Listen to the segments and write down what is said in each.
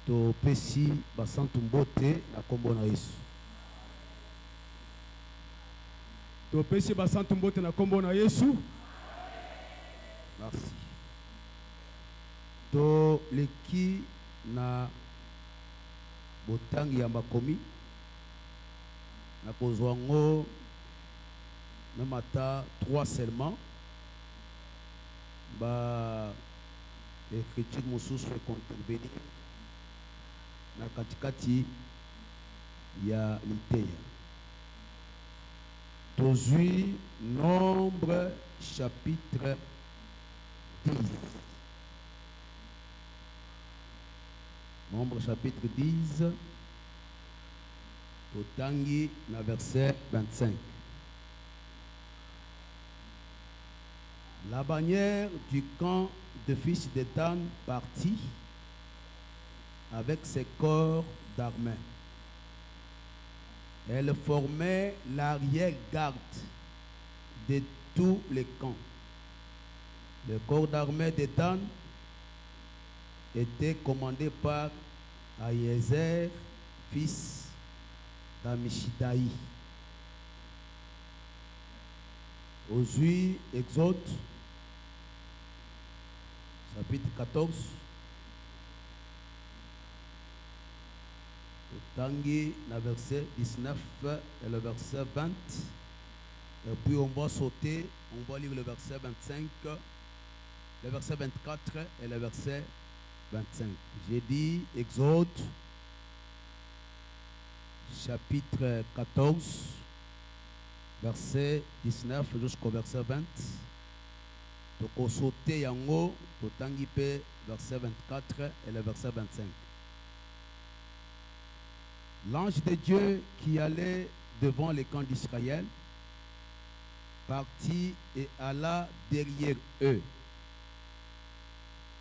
To pesi basantu mbote na kombo na Yesu. To pesi basantu mbote na kombo na Yesu. Merci. To leki na botangi ya makomi na kozwa ngo même ata 3 seulement ba écriture mosusu fait contribuer na katikati ya liteya. Tozui Nombre chapitre 10. Nombre chapitre 10. Totangi na verset 25. La bannière du camp de fils de Dan partit avec ses corps d'armée. Elle formait l'arrière-garde de tous les camps. Le corps d'armée de Dan était commandé par Aïezer, fils d'Amishidaï. Aujourd'hui, Exode, chapitre 14. Tangi, le verset 19 et le verset 20. Et puis on va sauter, on va lire le verset 25, le verset 24 et le verset 25. J'ai dit Exode, chapitre 14, verset 19 jusqu'au verset 20. Donc on sauter yango, Tangi pe verset 24 et le verset 25. L'ange de Dieu qui allait devant les camps d'Israël partit et alla derrière eux.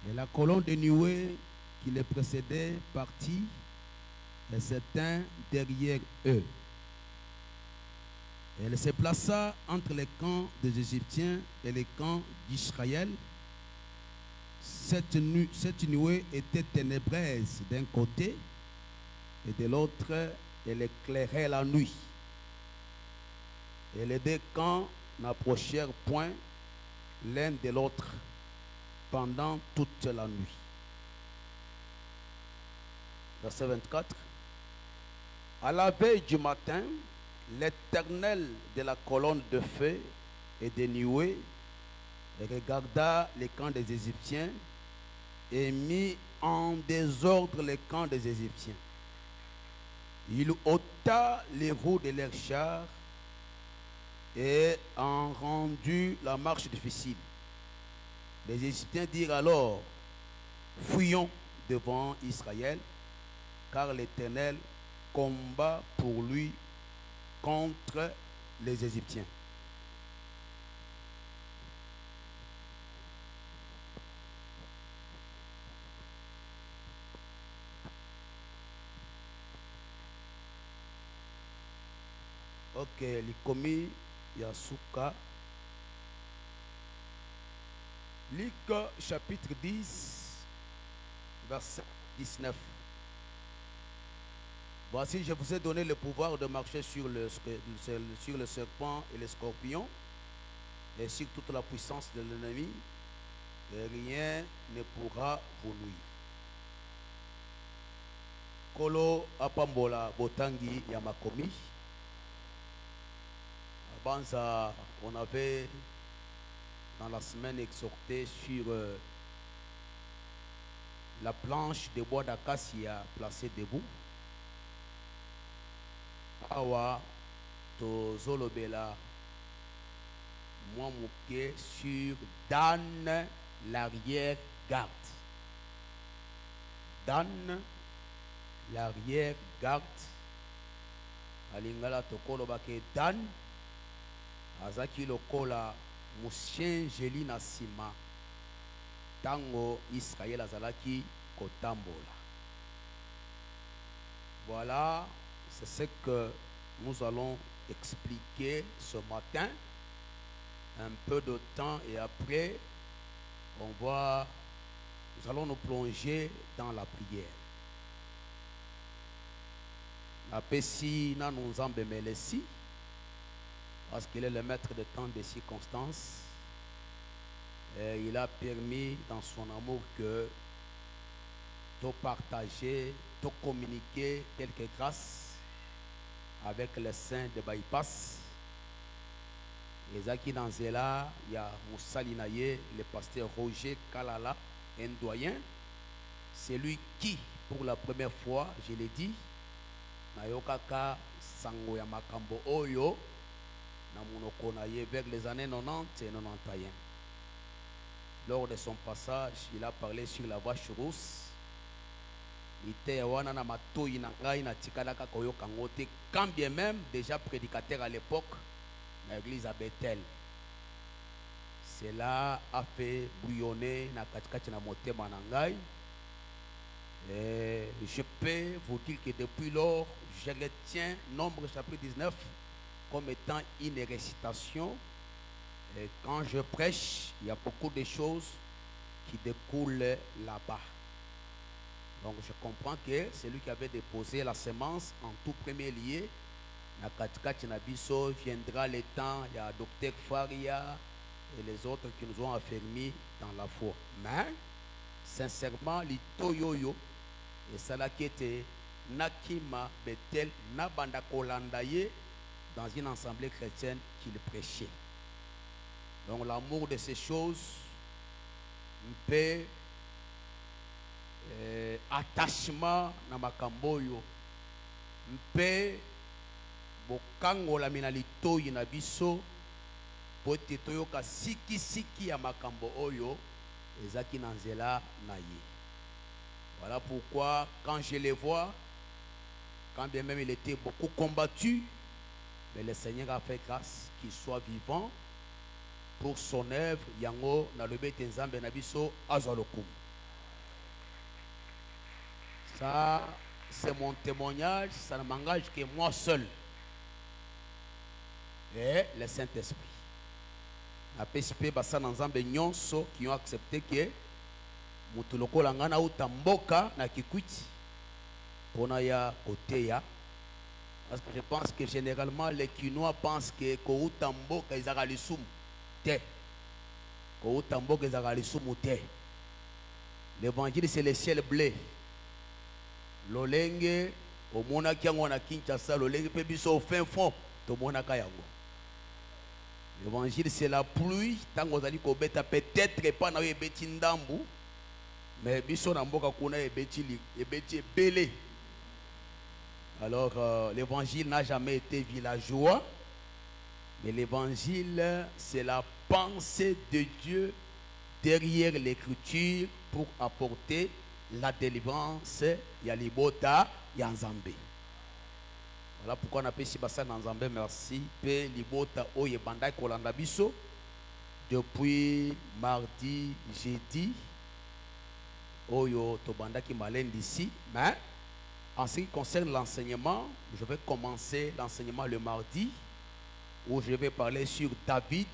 Et la colonne de nuée qui les précédait partit et s'éteint derrière eux. Et elle se plaça entre les camps des Égyptiens et les camps d'Israël. Cette nuée était ténébreuse d'un côté, et de l'autre, elle éclairait la nuit. Et les deux camps n'approchèrent point l'un de l'autre pendant toute la nuit. Verset 24. À la veille du matin, l'Éternel de la colonne de feu et de nuée regarda les camps des Égyptiens et mit en désordre les camps des Égyptiens. Il ôta les roues de leurs chars et en rendit la marche difficile. Les Égyptiens dirent alors, fuyons devant Israël, car l'Éternel combat pour lui contre les Égyptiens. Ok, likomi Yasuka. Luc chapitre 10, verset 19. Voici, je vous ai donné le pouvoir de marcher sur le serpent et les scorpions et sur toute la puissance de l'ennemi, et rien ne pourra vous nuire. Kolo apambola botangi yamakomi. Banza, on avait dans la semaine exhorté sur la planche de bois d'acacia placée debout. Awa to zolobela moi mouké sur Dan l'arrière-garde. Dan l'arrière-garde. Alingala tokolo bake Dan. Azaki lokola musien jeli na sima tango Israël azalaki kotambola. Voilà, c'est ce que nous allons expliquer ce matin. Un peu de temps et après, nous allons nous plonger dans la prière. Apesi na nous embelesi parce qu'il est le maître de temps des circonstances. Et il a permis dans son amour que de partager, de communiquer quelques grâces avec les saints de Bypass. Et Zaki Nanzela, il y a Moussali Naye, le pasteur Roger Kalala, un doyen. C'est lui qui, pour la première fois, je l'ai dit, Nayokaka Sango Yamakambo Oyo, Namunoko Naye, vers les années 90 et 91. Lors de son passage, il a parlé sur la vache rousse. Quand bien même, déjà prédicateur à l'époque, l'église à Bethel. Cela a fait bouillonner na katikati na motema nangai. Et je peux vous dire que depuis lors, je retiens Nombre chapitre 19 comme étant une récitation. Et quand je prêche, il y a beaucoup de choses qui découlent là-bas. Donc je comprends que celui qui avait déposé la semence en tout premier lieu, viendra le temps, il y a Docteur Faria et les autres qui nous ont affermis dans la foi. Mais, sincèrement, l'itoyoyo, et ça là qui était Nakima Bethel, Nabanda Kolandaye, dans une assemblée chrétienne qu'il prêchait. Donc l'amour de ces choses, paix, attachement na makamboyo, paix, bokango la minalito inabiso, pote toyoka siki ya makambo oyo, ezaki nanzela naye. Voilà pourquoi quand je les vois, quand bien même il était beaucoup combattu, mais le Seigneur a fait grâce qu'il soit vivant pour son œuvre. Yango na lebe tenzambe na biso azalokum. Ça, c'est mon témoignage, ça ne m'engage que moi seul. Et le Saint-Esprit. La PSP basa nanzambe nyonso qui ont accepté que mutuloko langana utamboka na kikwiti pona ya koteya. Parce que je pense que généralement les Quinois pensent que koutamboka izaka lisumu te. Koutamboka izaka lisumu te. L'évangile c'est le ciel bleu. Lolenge omona kiango na Kinshasa, lolenge pe biso au fin fond tomona kayango. L'évangile c'est la pluie, tango zali ko beta peut-être pas na ebeti ndambu, mais biso na mboka kuna ebeti belé. Alors l'évangile n'a jamais été villageois, mais l'évangile c'est la pensée de Dieu derrière l'écriture pour apporter la délivrance Yalibota Yanzambe. Voilà pourquoi on appelle Sibasa Nanzambe merci. Pe Libota Oye Bandai Kolanda Biso. Depuis mardi, jeudi, Oyo Tobanda qui m'allène d'ici. Mais en ce qui concerne l'enseignement, je vais commencer l'enseignement le mardi, où je vais parler sur David,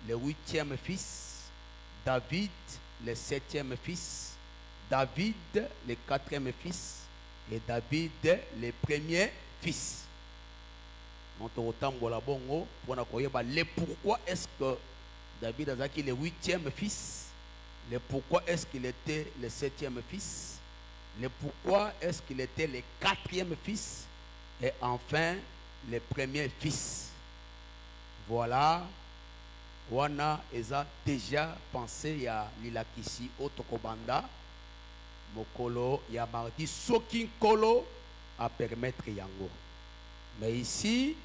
le 8e fils, David, le 7e fils, David, le 4e fils, et David, le 1er fils. Donc, le pourquoi est-ce que David a été le 8e fils, le pourquoi est-ce qu'il était le 7e fils, le pourquoi est-ce qu'il était le 4e fils, et enfin le 1er fils. Voilà. Wana Eza déjà pensé à l'ilakisi Otokobanda. Mokolo ya mardi sokin kolo à permettre yango. Mais ici,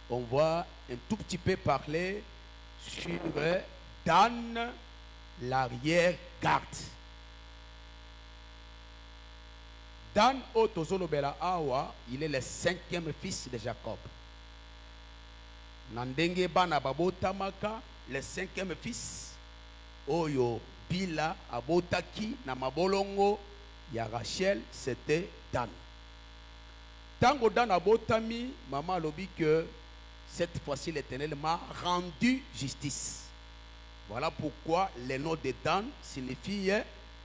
on va un tout petit peu parler sur Dan, l'arrière-garde. Dan Otozolobela Awa, il est le 5e fils de Jacob. Nandenge Bana Babo Tamaka, le 5e fils. Oyo Bila Abotaki na mabolongo ya Rachel, c'était Dan. Tango Dan abotami, maman a dit que cette fois-ci l'Éternel m'a rendu justice. Voilà pourquoi le nom de Dan signifie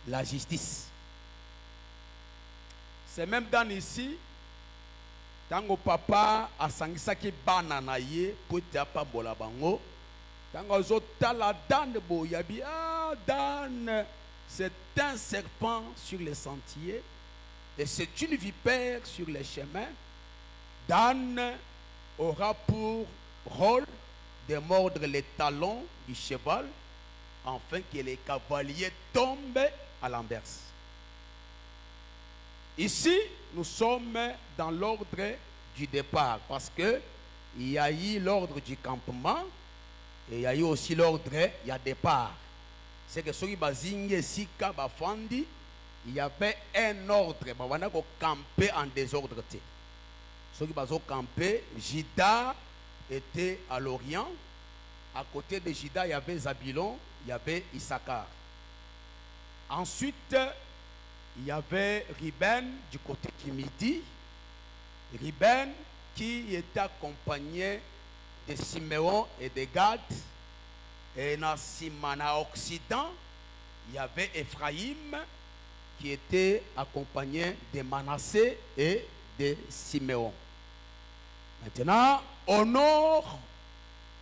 la justice. C'est même Dan ici Tango papa asangisaki bana na ye po ete apambola bango. Tango azotala Dan boyabi, ah Dan, c'est un serpent sur les sentiers et c'est une vipère sur les chemins. Dan aura pour rôle de mordre les talons du cheval afin que les cavaliers tombent à l'inverse. Ici, nous sommes dans l'ordre du départ parce que il y a eu l'ordre du campement et il y a eu aussi l'ordre, il y a départ. C'est que ceux qui bazingue sika bafandi, il y avait un ordre, on a camper en désordre. Ceux qui bazo camper, Juda était à l'orient. À côté de Juda, il y avait Zabulon, il y avait Issachar. Ensuite, il y avait Ruben du côté du midi. Ruben qui était accompagné de Siméon et de Gad. Et dans Simana Occident, il y avait Ephraïm qui était accompagné de Manassé et de Siméon. Maintenant, au nord,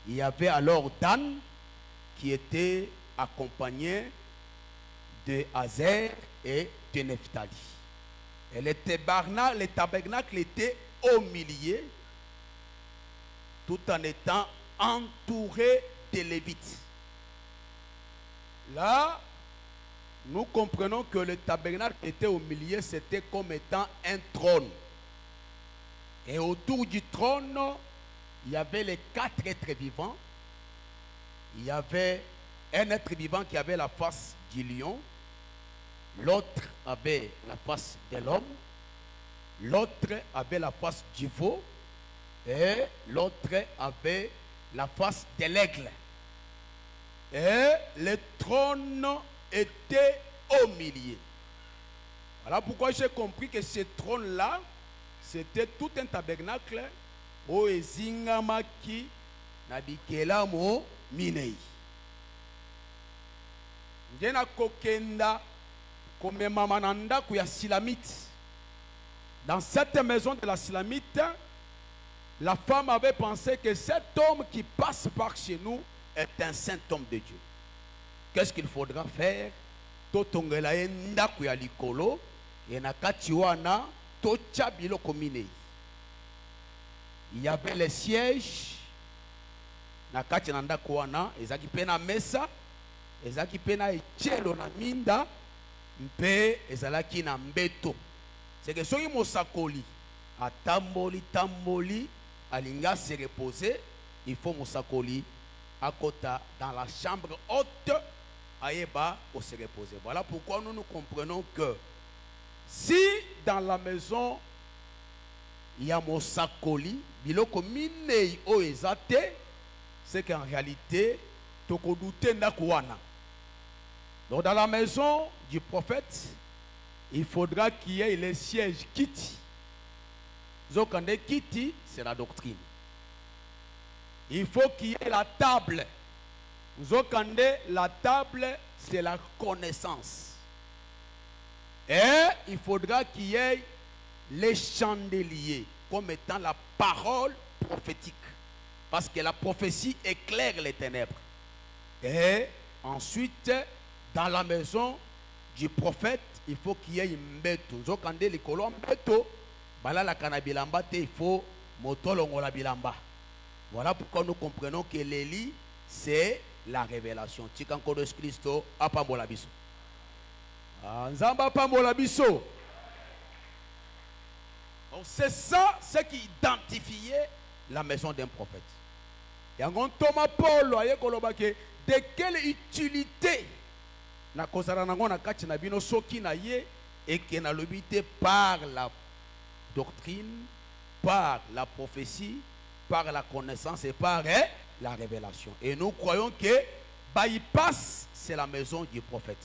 il y avait alors Dan qui était accompagné de Azer et de Nephtali. Et le tabernacle était au milieu, tout en étant entouré de Lévites. Là, nous comprenons que le tabernacle était au milieu, c'était comme étant un trône. Et autour du trône, il y avait les 4 êtres vivants. Il y avait un être vivant qui avait la face du lion. L'autre avait la face de l'homme. L'autre avait la face du veau. Et l'autre avait la face de l'aigle. Et le trône était au milieu. Voilà pourquoi j'ai compris que ce trône-là, c'était tout un tabernacle au ezingamaki na bikelamo minei. Ngena kokenda komema mananda kuya Silamite. Dans cette maison de la Silamite, la femme avait pensé que cet homme qui passe par chez nous est un saint homme de Dieu. Qu'est-ce qu'il faudra faire? Totongela enda kuya likolo et nakati wana tocha biloko minei. Il y avait les sièges nakati nanda kuana ezaki pena mesa ezaki pena echelo na minda mpe ezalaki na mbeto. C'est que soki mosakoli tamboli alinga se reposer, il faut mosakoli akota dans la chambre haute aeba pour se reposer. Voilà pourquoi nous comprenons que si dans la maison il y a mosakoli biloko minei o ezate, c'est qu'en réalité toko douter ndakwana. Donc dans la maison du prophète, il faudra qu'il y ait les sièges kiti. Zokande kiti, c'est la doctrine. Il faut qu'il y ait la table. Zokande, la table, c'est la connaissance. Et il faudra qu'il y ait les chandeliers comme étant la parole prophétique. Parce que la prophétie éclaire les ténèbres. Et ensuite, dans la maison du prophète, il faut qu'il y ait une mbeto. Zokande likolo mbeto, bala la kanabilamba te, il faut motolongola bilamba. Voilà pourquoi nous comprenons que l'Élie, c'est la révélation. Tikankodo Christo, apambola biso. Nzamba apambola biso. Donc c'est ça, ce qui identifiait la maison d'un prophète. Et en Thomas Paul, de quelle utilité na kozala nango na kati na bino soki na ye et que na lobité par la doctrine, par la prophétie, par la connaissance et par la révélation. Et nous croyons que bypass, c'est la maison du prophète.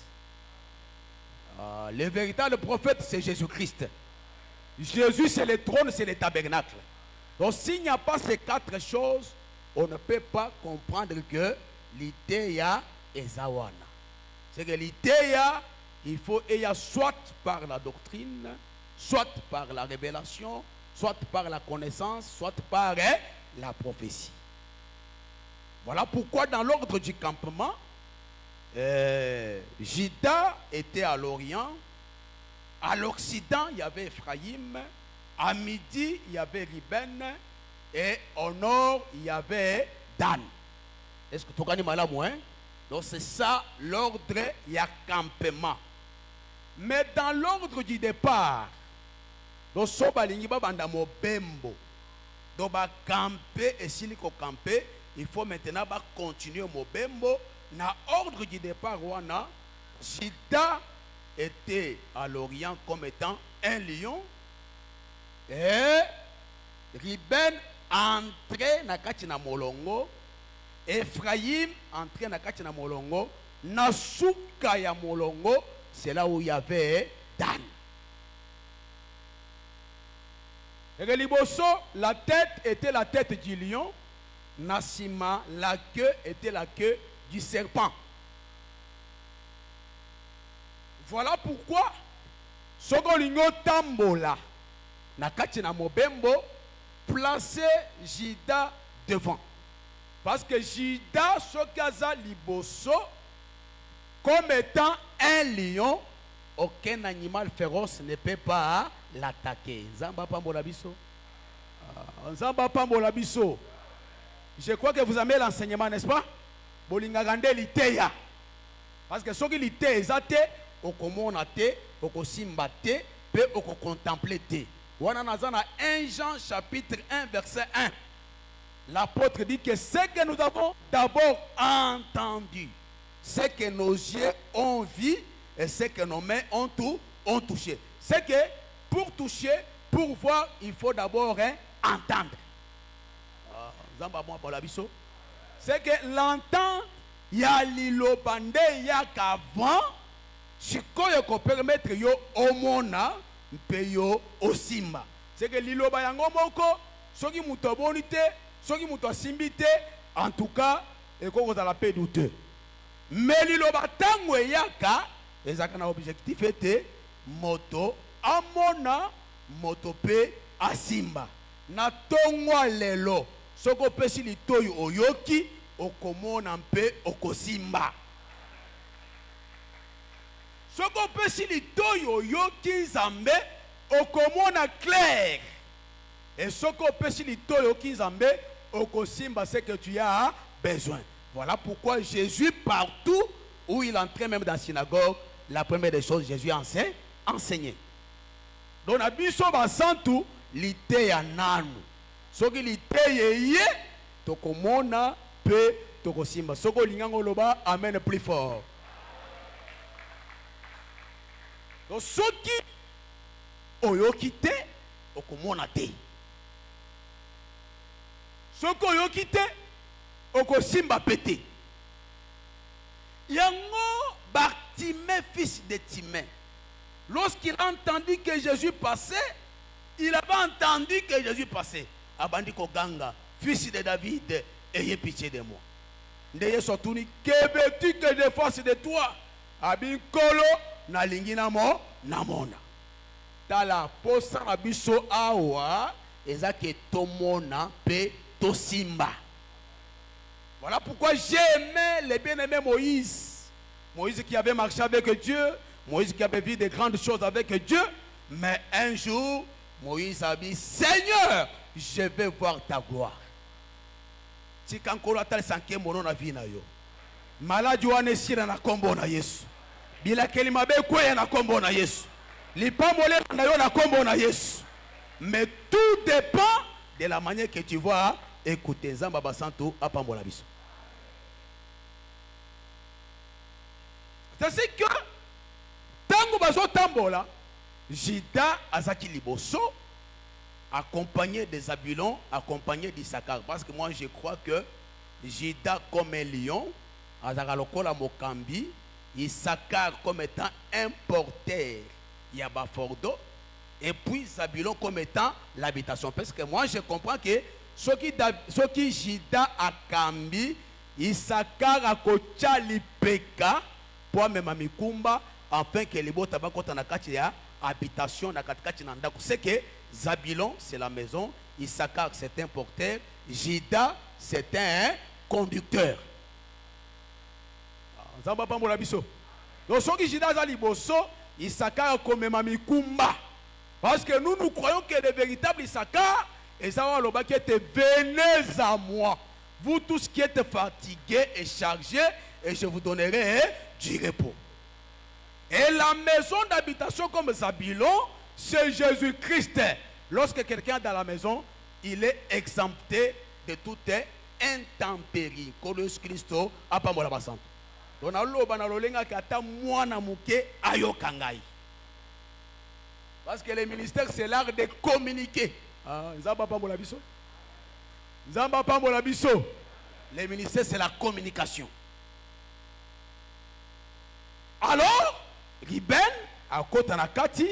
Le véritable prophète, c'est Jésus-Christ. Jésus, c'est le trône, c'est le tabernacle. Donc s'il n'y a pas ces 4 choses, on ne peut pas comprendre que l'idéa est zawana. C'est que l'idéa, il faut soit par la doctrine, soit par la révélation, soit par la connaissance, soit par la prophétie. Voilà pourquoi dans l'ordre du campement, Juda était à l'Orient, à l'Occident il y avait Ephraïm, à midi il y avait Ruben et au nord il y avait Dan. Est-ce que tu connais mal à moi? Donc c'est ça l'ordre, il y a campement. Mais dans l'ordre du départ, donc sobalingi babanda mobembo, donc ba camper et s'il faut camper, il faut maintenant ba continuer mobembo. Dans l'ordre du départ, Juda était à l'Orient comme étant un lion et Ruben entrait na kati na molongo, Ephraïm entrait na kati na molongo, na suka ya molongo, c'est là où il y avait Dan. Et liboso, la tête était la tête du lion, Nassima, la queue était la queue du serpent. Voilà pourquoi Sogolingo Tambola Nakati na Mobembo placé Juda devant. Parce que Juda Sokaza Liboso comme étant un lion, aucun animal féroce ne peut pas l'attaquer. Zamba Pambola Biso. Zamba Pambola Biso. Je crois que vous aimez l'enseignement, n'est-ce pas? Bolingagande liteya. Parce que ce qui liteya ezate, okomona te, okosimba te, pe okocontempler te. Wana nazana 1 Jean chapitre 1 verset 1. L'apôtre dit que ce que nous avons d'abord entendu, ce que nos yeux ont vu et ce que nos mains ont touché. C'est que pour toucher, pour voir, il faut d'abord entendre. C'est que l'entendre, il y a l'ilobande, il y a qu'avant, si koyo ko permettre yo omona, mpe yo osimba. C'est que l'iloba yango moko, soki muto bonite, soki muto simbite, en tout cas, et qu'on a la paix douteux. Mais l'iloba tango yaka, ezaka na objectif était moto amona, moto pe asimba. Na tongwa lelo. Soko pesi litoyo oyoki okomona mpe okosimba. Soko pesi litoyo oyoki nzambe okomona clair. Et soko pesi litoyo oyoki nzambe okosimba ce que tu as besoin. Voilà pourquoi Jésus partout où il entrait même dans la synagogue, la première des choses Jésus enseignait. Donc na biso basantu liteya nanu. Soki liteye tokomona pe tokosimba. Soko lingango loba amen plus fort. Donc soki oyoki te okomona te. Soko oyoki te okosimba pete. Yango Bartimée fils de Timée, lorsqu'il a entendu que Jésus passait, il avait entendu que Jésus passait. Abandi Koganga, fils de David, ayez pitié de moi. Ndeye sotuni, que veux-tu que je fasse de toi? Abin kolo, na lingi namo, namona. Tala posa abiso awa, ezake tomona pe tosimba. Voilà pourquoi j'aimais les bien-aimés Moïse. Moïse qui avait marché avec Dieu, Moïse qui avait vu de grandes choses avec Dieu, mais un jour, Moïse a dit, Seigneur, je vais voir ta gloire. Si kankolo atal sanke mono na vie na yo. Maladi wane sira na kombo na Yesu. Bila kelima be kweye na kombo na Yesu. Lipamole na yo na kombo na Yesu. Mais tout dépend de la manière que tu vas écouter. Nzamba basanto apambola biso. C'est que tango bazo tambola, Juda azaki liboso, accompagné des Zabulon, accompagné d'Issachar. Parce que moi je crois que Juda comme un lion, Azakalokola Mokambi, Issachar comme étant un porteur, Yabafordo, et puis Zabulon comme étant l'habitation. Parce que moi je comprends que ce qui Juda a Kambi, Issachar a Kocha Lipeka, pour même Mikumba, afin que les beaux tabakota na katia habitation na katikati na ndako. C'est que Zabulon c'est la maison, Issachar c'est un porteur, Juda c'est un conducteur. Nzamba pambola biso. Donc soki Juda za liboso, Issachar komema mikumba. Parce que nous croyons que le véritable Issachar, et ça va le qui était venez à moi. Vous tous qui êtes fatigués et chargés, et je vous donnerai du repos. Et la maison d'habitation comme Zabulon, c'est Jésus-Christ. Lorsque quelqu'un est dans la maison, il est exempté de toute intempérie. Colosse Christo, à pas moi la basante. Donc, parce que le ministère, c'est l'art de communiquer. Le ministère, c'est la communication. Alors, Ruben, à côté de Nakati,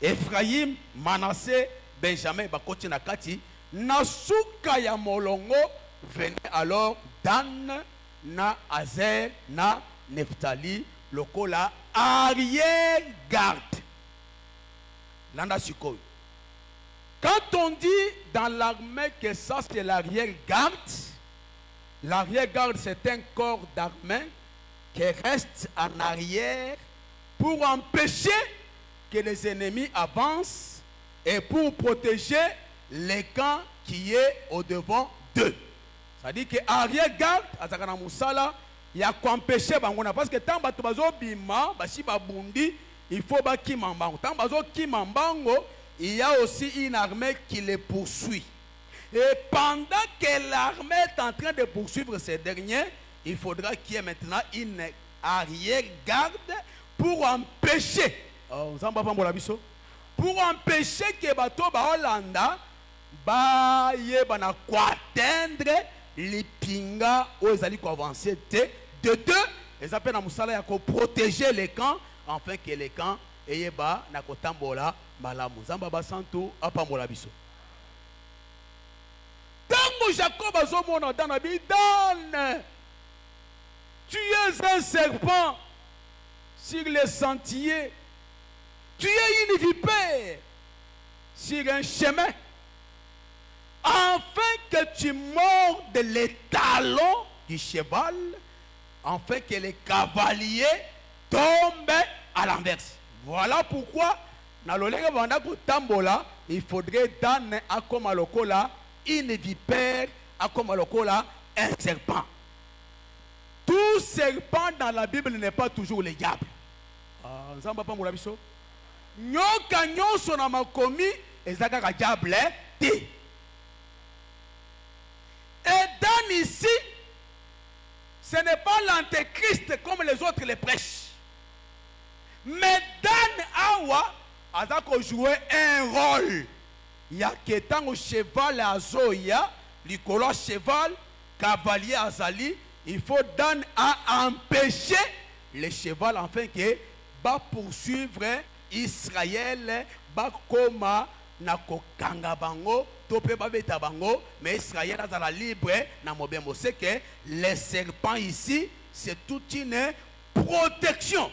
Ephraim, Manassé, Benjamin, à côté de Nakati, Nasuka ya Molongo, venait alors Dan, na Azer, na Nephtali, lokola arrière-garde. Quand on dit dans l'armée que ça c'est l'arrière-garde c'est un corps d'armée qui reste en arrière pour empêcher que les ennemis avancent et pour protéger les camps qui est au devant d'eux. C'est-à-dire que arrière-garde, il y a qu'à empêcher bangona parce que tant bato bazo bima basi babundi il faut ba kimambango tant bazo kimambango il y a aussi une armée qui les poursuit et pendant que l'armée est en train de poursuivre ces derniers il faudra qu'il y ait maintenant une arrière-garde pour empêcher que bato ba Hollanda ba yeba kwa atteindre les pinga aux alliés qui avancent de deux, ils appellent à Moussala ya ko protéger les camps afin que les camps aient ba na kotambola malamu zamba basanto apambola biso. Tango Jacob azomona dans la Bible, Dan, tu es un serpent sur les sentiers, tu es une vipère sur un chemin. Afin que tu mordes les talons du cheval, afin que les cavaliers tombent à l'inverse. Voilà pourquoi, il faudrait donner à Komalokola une vipère, à Komalokola un serpent. Tout serpent dans la Bible n'est pas toujours le diable. Nyoka nyonso na makomi ezaka diable ti. Et Dan ici, ce n'est pas l'antéchrist comme les autres les prêchent. Mais Dan Awa a joué un rôle. Il y a que tant au cheval à Zoya, l'icolo cheval, cavalier à Zali, il faut Dan à empêcher les chevals afin que va poursuivre Israël, va comme nako kangabango. Mais Israël a la libre na mobembo. C'est que les serpents ici, c'est toute une protection.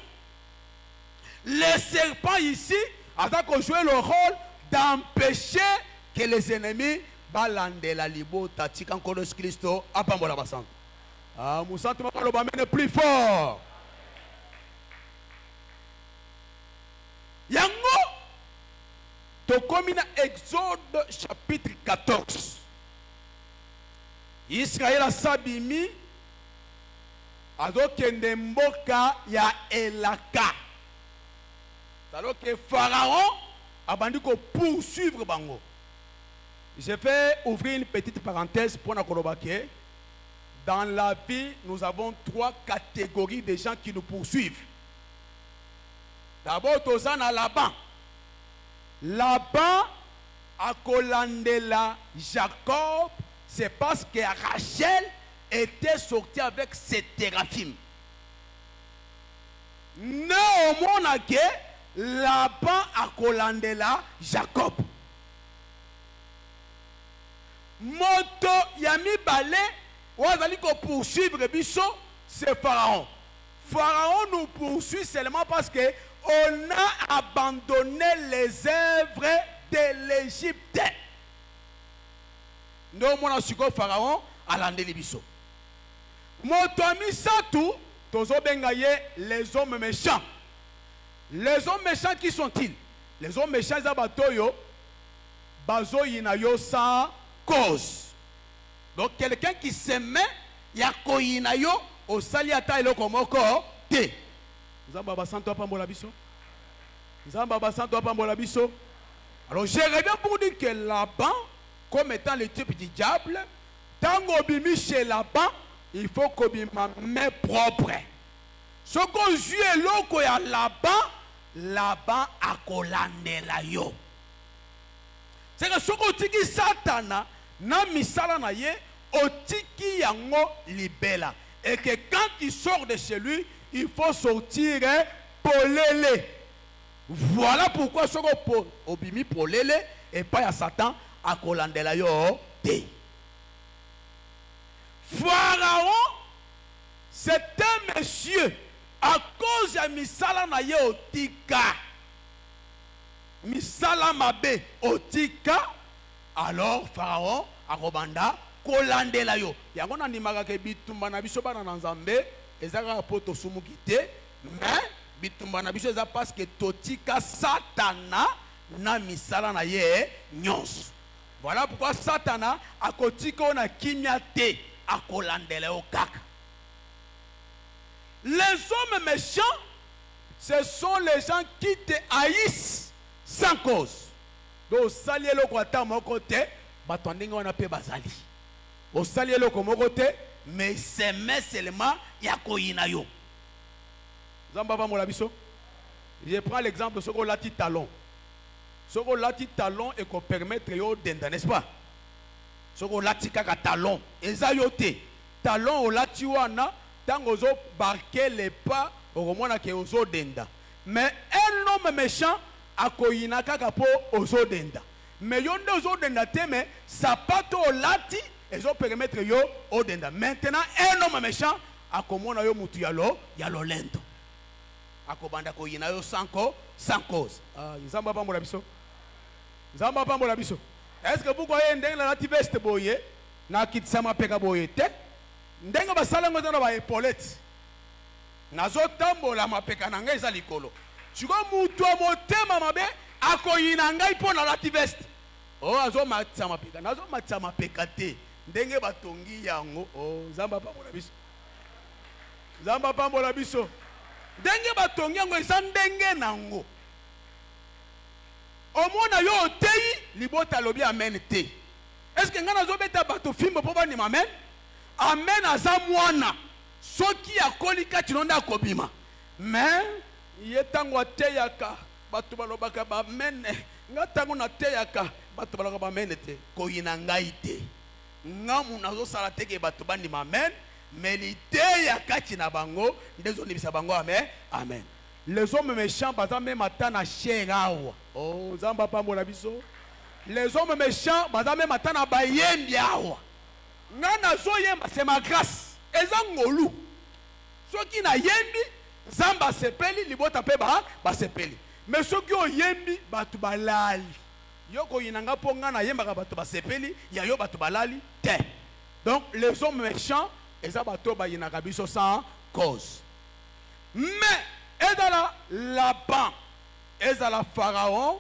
Les serpents ici, ont joué le rôle d'empêcher que les ennemis balande la libo tati quand Colosse Christo apambola basant. Ah, Moussanto le bamene plus fort. Yango comme dans Exode chapitre 14. Israël a sabimi azokende mboka ya Elaka. Alors que Pharaon a bandit ko poursuivre bango. Je vais ouvrir une petite parenthèse pour Nakolobake. Dans la vie, nous avons trois catégories de gens qui nous poursuivent. D'abord, Tozana Laban. Laban a colandela Jacob, c'est parce que Rachel était sortie avec ses téraphim. Néanmoins, Laban a colandela Jacob. Moto yami balé, ouazali ko poursuivre biso, c'est Pharaon. Pharaon nous poursuit seulement parce que on a abandonné les œuvres de l'Égypte. Nous avons dit Pharaon à l'andeli biso. Motoami Satou, tozo bengaye les hommes méchants. Les hommes méchants qui sont-ils? Les hommes méchants zabatoyo bazo yinayo sans cause. Donc quelqu'un qui se met yako yinayo au saliata eloko moko te. Nzamba basanto apambola biso. Nzamba basanto apambola biso. Alors je reviens pour dire que Laban, comme étant le type du diable, tant qu'on bimi chez Laban, il faut qu'on bima main propre. Ce qu'on joue l'eau ya Laban, Laban a collandé la yo. C'est que ce qu'on tiki Satana, na misala na ye, otiki yango libela. Et que quand il sort de chez lui, il faut sortir polele. Voilà pourquoi ce qu'on obimi polele et pas à Satan a collandé la yo te. Pharaon, c'est un monsieur à cause de misala na ye otika. Misala mabe otika. Alors Pharaon a robanda kolande la yo. Yango na nimaka ke bitumba na biso bana na Nzambe ezaka poto sumuki te, mais bitumba na biso eza parce que totika Satana na misala na ye nyonso. Voilà pourquoi Satana a kotika na kimia te a kolande la yo kaka. Les hommes méchants, ce sont les gens qui te haïssent sans cause. Donc, salier le côté mon côté, batondinga on a pe bazali. Au salier le côté, mais c'est seulement yakoyina yo. Zamba ba molabiso. Je prends l'exemple de ce qu'on lati talon. Ce qu'on lati talon et qu'on permettre yo denda, n'est-ce pas? Ce qu'on lati kaka talon, ezayote. Talon au lati wana. Tant qu'on a barqué les pas, au moins que ozo denda. Mais un homme méchant a koyina kaka po ozo denda. Mais yonde ozo denda te mais ça pato lati et zo permettre yo o denda. Maintenant un homme méchant a komona yo mutu yalo lento. A kobanda koyina yo sans cause. Ah, nzamba pambola biso. Nzamba pambola biso. Est-ce que vous voyez ndenge la lati veste boye na kitsama peka boye te? Ndenge basala ngo na ba epolete nazo tambola mapeka na ngai za likolo siko mutu motema mabe akoyina ngai pona lati veste oh azo matsa mapeka nazo matsa mapeka te ndenge batongi yango oh zamba pambola biso zamba pambola biso ndenge batongi yango eza ndenge nango omona yo oteyi libota lobi amen te. Est-ce que ngana zo beta bato fimbo po bani amen? Amen azamwana soki akolika tinonda kobima mais yetango ateyaka batu balobaka ba amen ngatango na teyaka batu balobaka ba amen te koyina ngai te ngamu nazo sala teke batu bandi amen mais liteyaka tina bango ndezo nibisa bango amen amen. Les hommes méchants baza même atana sherawa oh zamba pambola biso. Les hommes méchants baza même atana bayembi awa. Nana zoyemba c'est ma grâce. Ezangolu. Soki na yembi zamba sepeli libota pe ba sepeli. Mais soki o yembi batu balali. Yoko yinanga ponga na yemba batu ba sepeli ya yo batu balali te. Donc les hommes méchants eza bato ba yinaka biso sans cause. Mais ezala Laban, ezala Pharaon,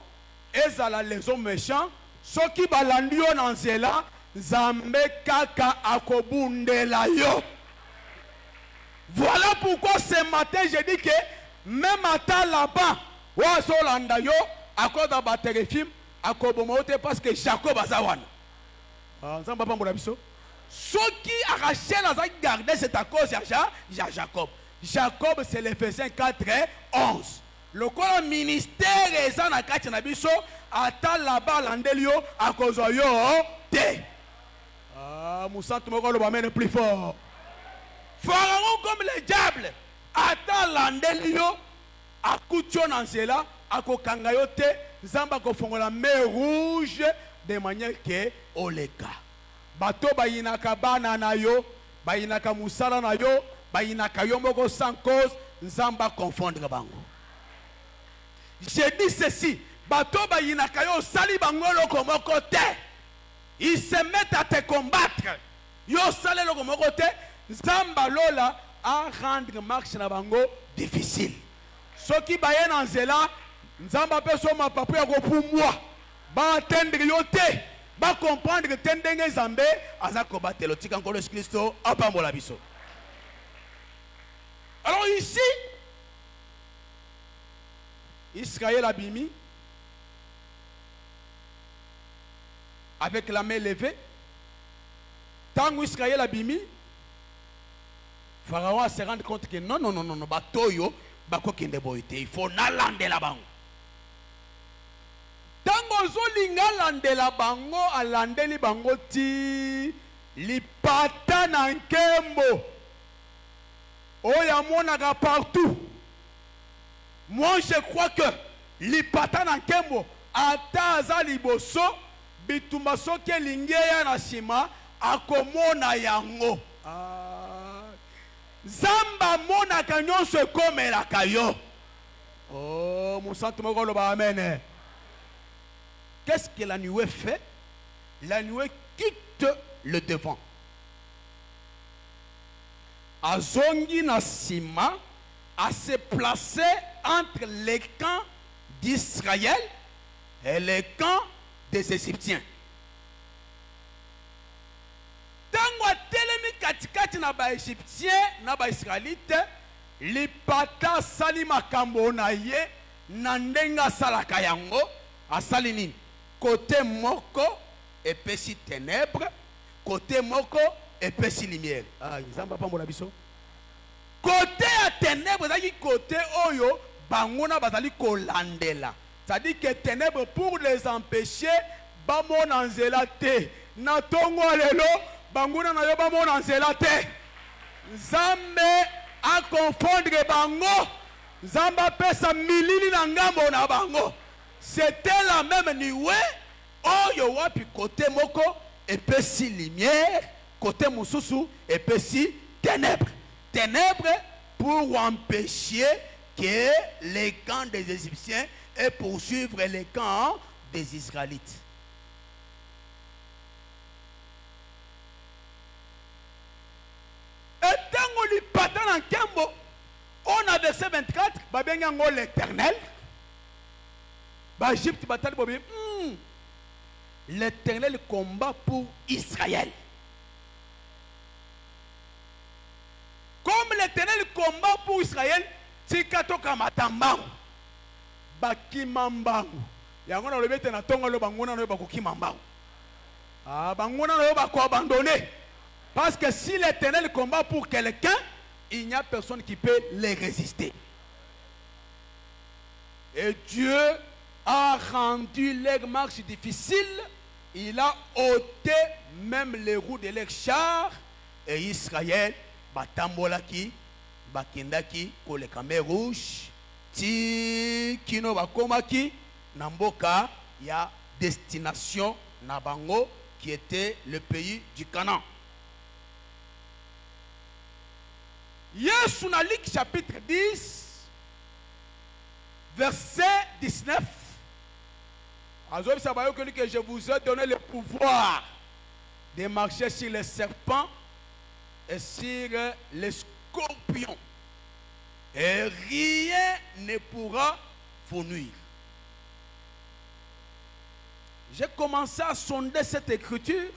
ezala les hommes méchants soki balandi yo na nzela Zambe kaka akobundela yo. Voilà pourquoi ce matin je dis que même à là-bas, Wazolanda yo, akoda baterefim, akobomote parce que Jacob azawana. Nzamba pambola biso. Soki araché na za garder c'est à cause ya Jacob. Jacob c'est l'Éphésiens 4:11. Le corps ministère eza na kati na biso ata là-bas landelio akozo yo te. Ah, Moussa, tu me le plus fort. Pharaon comme le diable. Attends l'andelio. A coution en cela. A kokangayote. Zamba kofongola mer rouge. De manière que oleka. Bato bayinaka banana yo. Bayinaka moussala na yo. Bayinaka yomoko sans cause. Zamba confondre bango. Je dis ceci. Bato ba yinakayo sali bangolo komoko te. Ils se mettent à te combattre. Yo sali lo komoko te. Zamba lola a rendre marche na bango difficile. Soki baye na nzela, nzamba peso ma papu ya kopumwa. Ba atteindre yo te. Ba comprendre te ndenge Nzambe aza kobatelo tika nkolo Yesu Kristo apambola biso. Alors ici, Israël abimi avec la main levée. Tant Israël abimi, Pharaon se rend compte que non, batoyo, bako kende boite. Il faut n'alande la bango. Tango zolinga lande la bango, alande li bango ti li pata na nkembo. Oya monaka partout. Moi je crois que li pata na nkembo ata aza liboso bitumba soki elingi eya na nsima akomona yango. Zamba monaka nyonso ekomelaka yo. Oh, mon santo moko loba amen. Qu'est-ce que la nuée fait? La nuée quitte le devant. Azongi na sima à se placer entre les camps d'Israël et les camps des Égyptiens. Tango atelemi katikati na ba Égyptien na ba Israélite lipata sali makambo na ye na ndenga salaka yango asali nini? Côté moko epesi ténèbres, côté moko epesi lumière. Ah, nzamba pambola biso. Côté ya ténèbres zaki côté oyo bangona bazali kolandela. C'est-à-dire que ténèbres pour les empêcher bamona nzela te. Na tongo lelo bangona na yo bamona nzela te. Nzambe a confondre bango. Nzamba pesa milili na ngambo na bango. C'était la même nuée. Oyo wapi côté moko epesi lumière, côté mususu epesi ténèbres. Ténèbres pour empêcher que les camps des Égyptiens et poursuivre les camps des Israélites. Et tant on lui patant en Kambo, on a verset 24, Babengango l'Éternel. L'Égypte bataille bobi. L'Éternel combat pour Israël. Comme l'Éternel combat pour Israël, tikato kamatambangu. Bakimambangu. Yangona le bete na tonga lo bangona no bakukimambangu. Ah bangona no bako abandonner. Parce que si l'Éternel combat pour quelqu'un, il n'y a personne qui peut les résister. Et Dieu a rendu leur marche difficile. Il a ôté même les roues de leurs chars. Et Israël, batambolaki, bakendaki, kolekame rouge, ti kino bakomaki, namboka, il y a destination Nabango, qui était le pays du Canaan. Yesu na Luc chapitre 10, verset 19. Que je vous ai donné le pouvoir de marcher sur les serpents et sur les scorpions. Et rien ne pourra vous nuire. J'ai commencé à sonder cette écriture.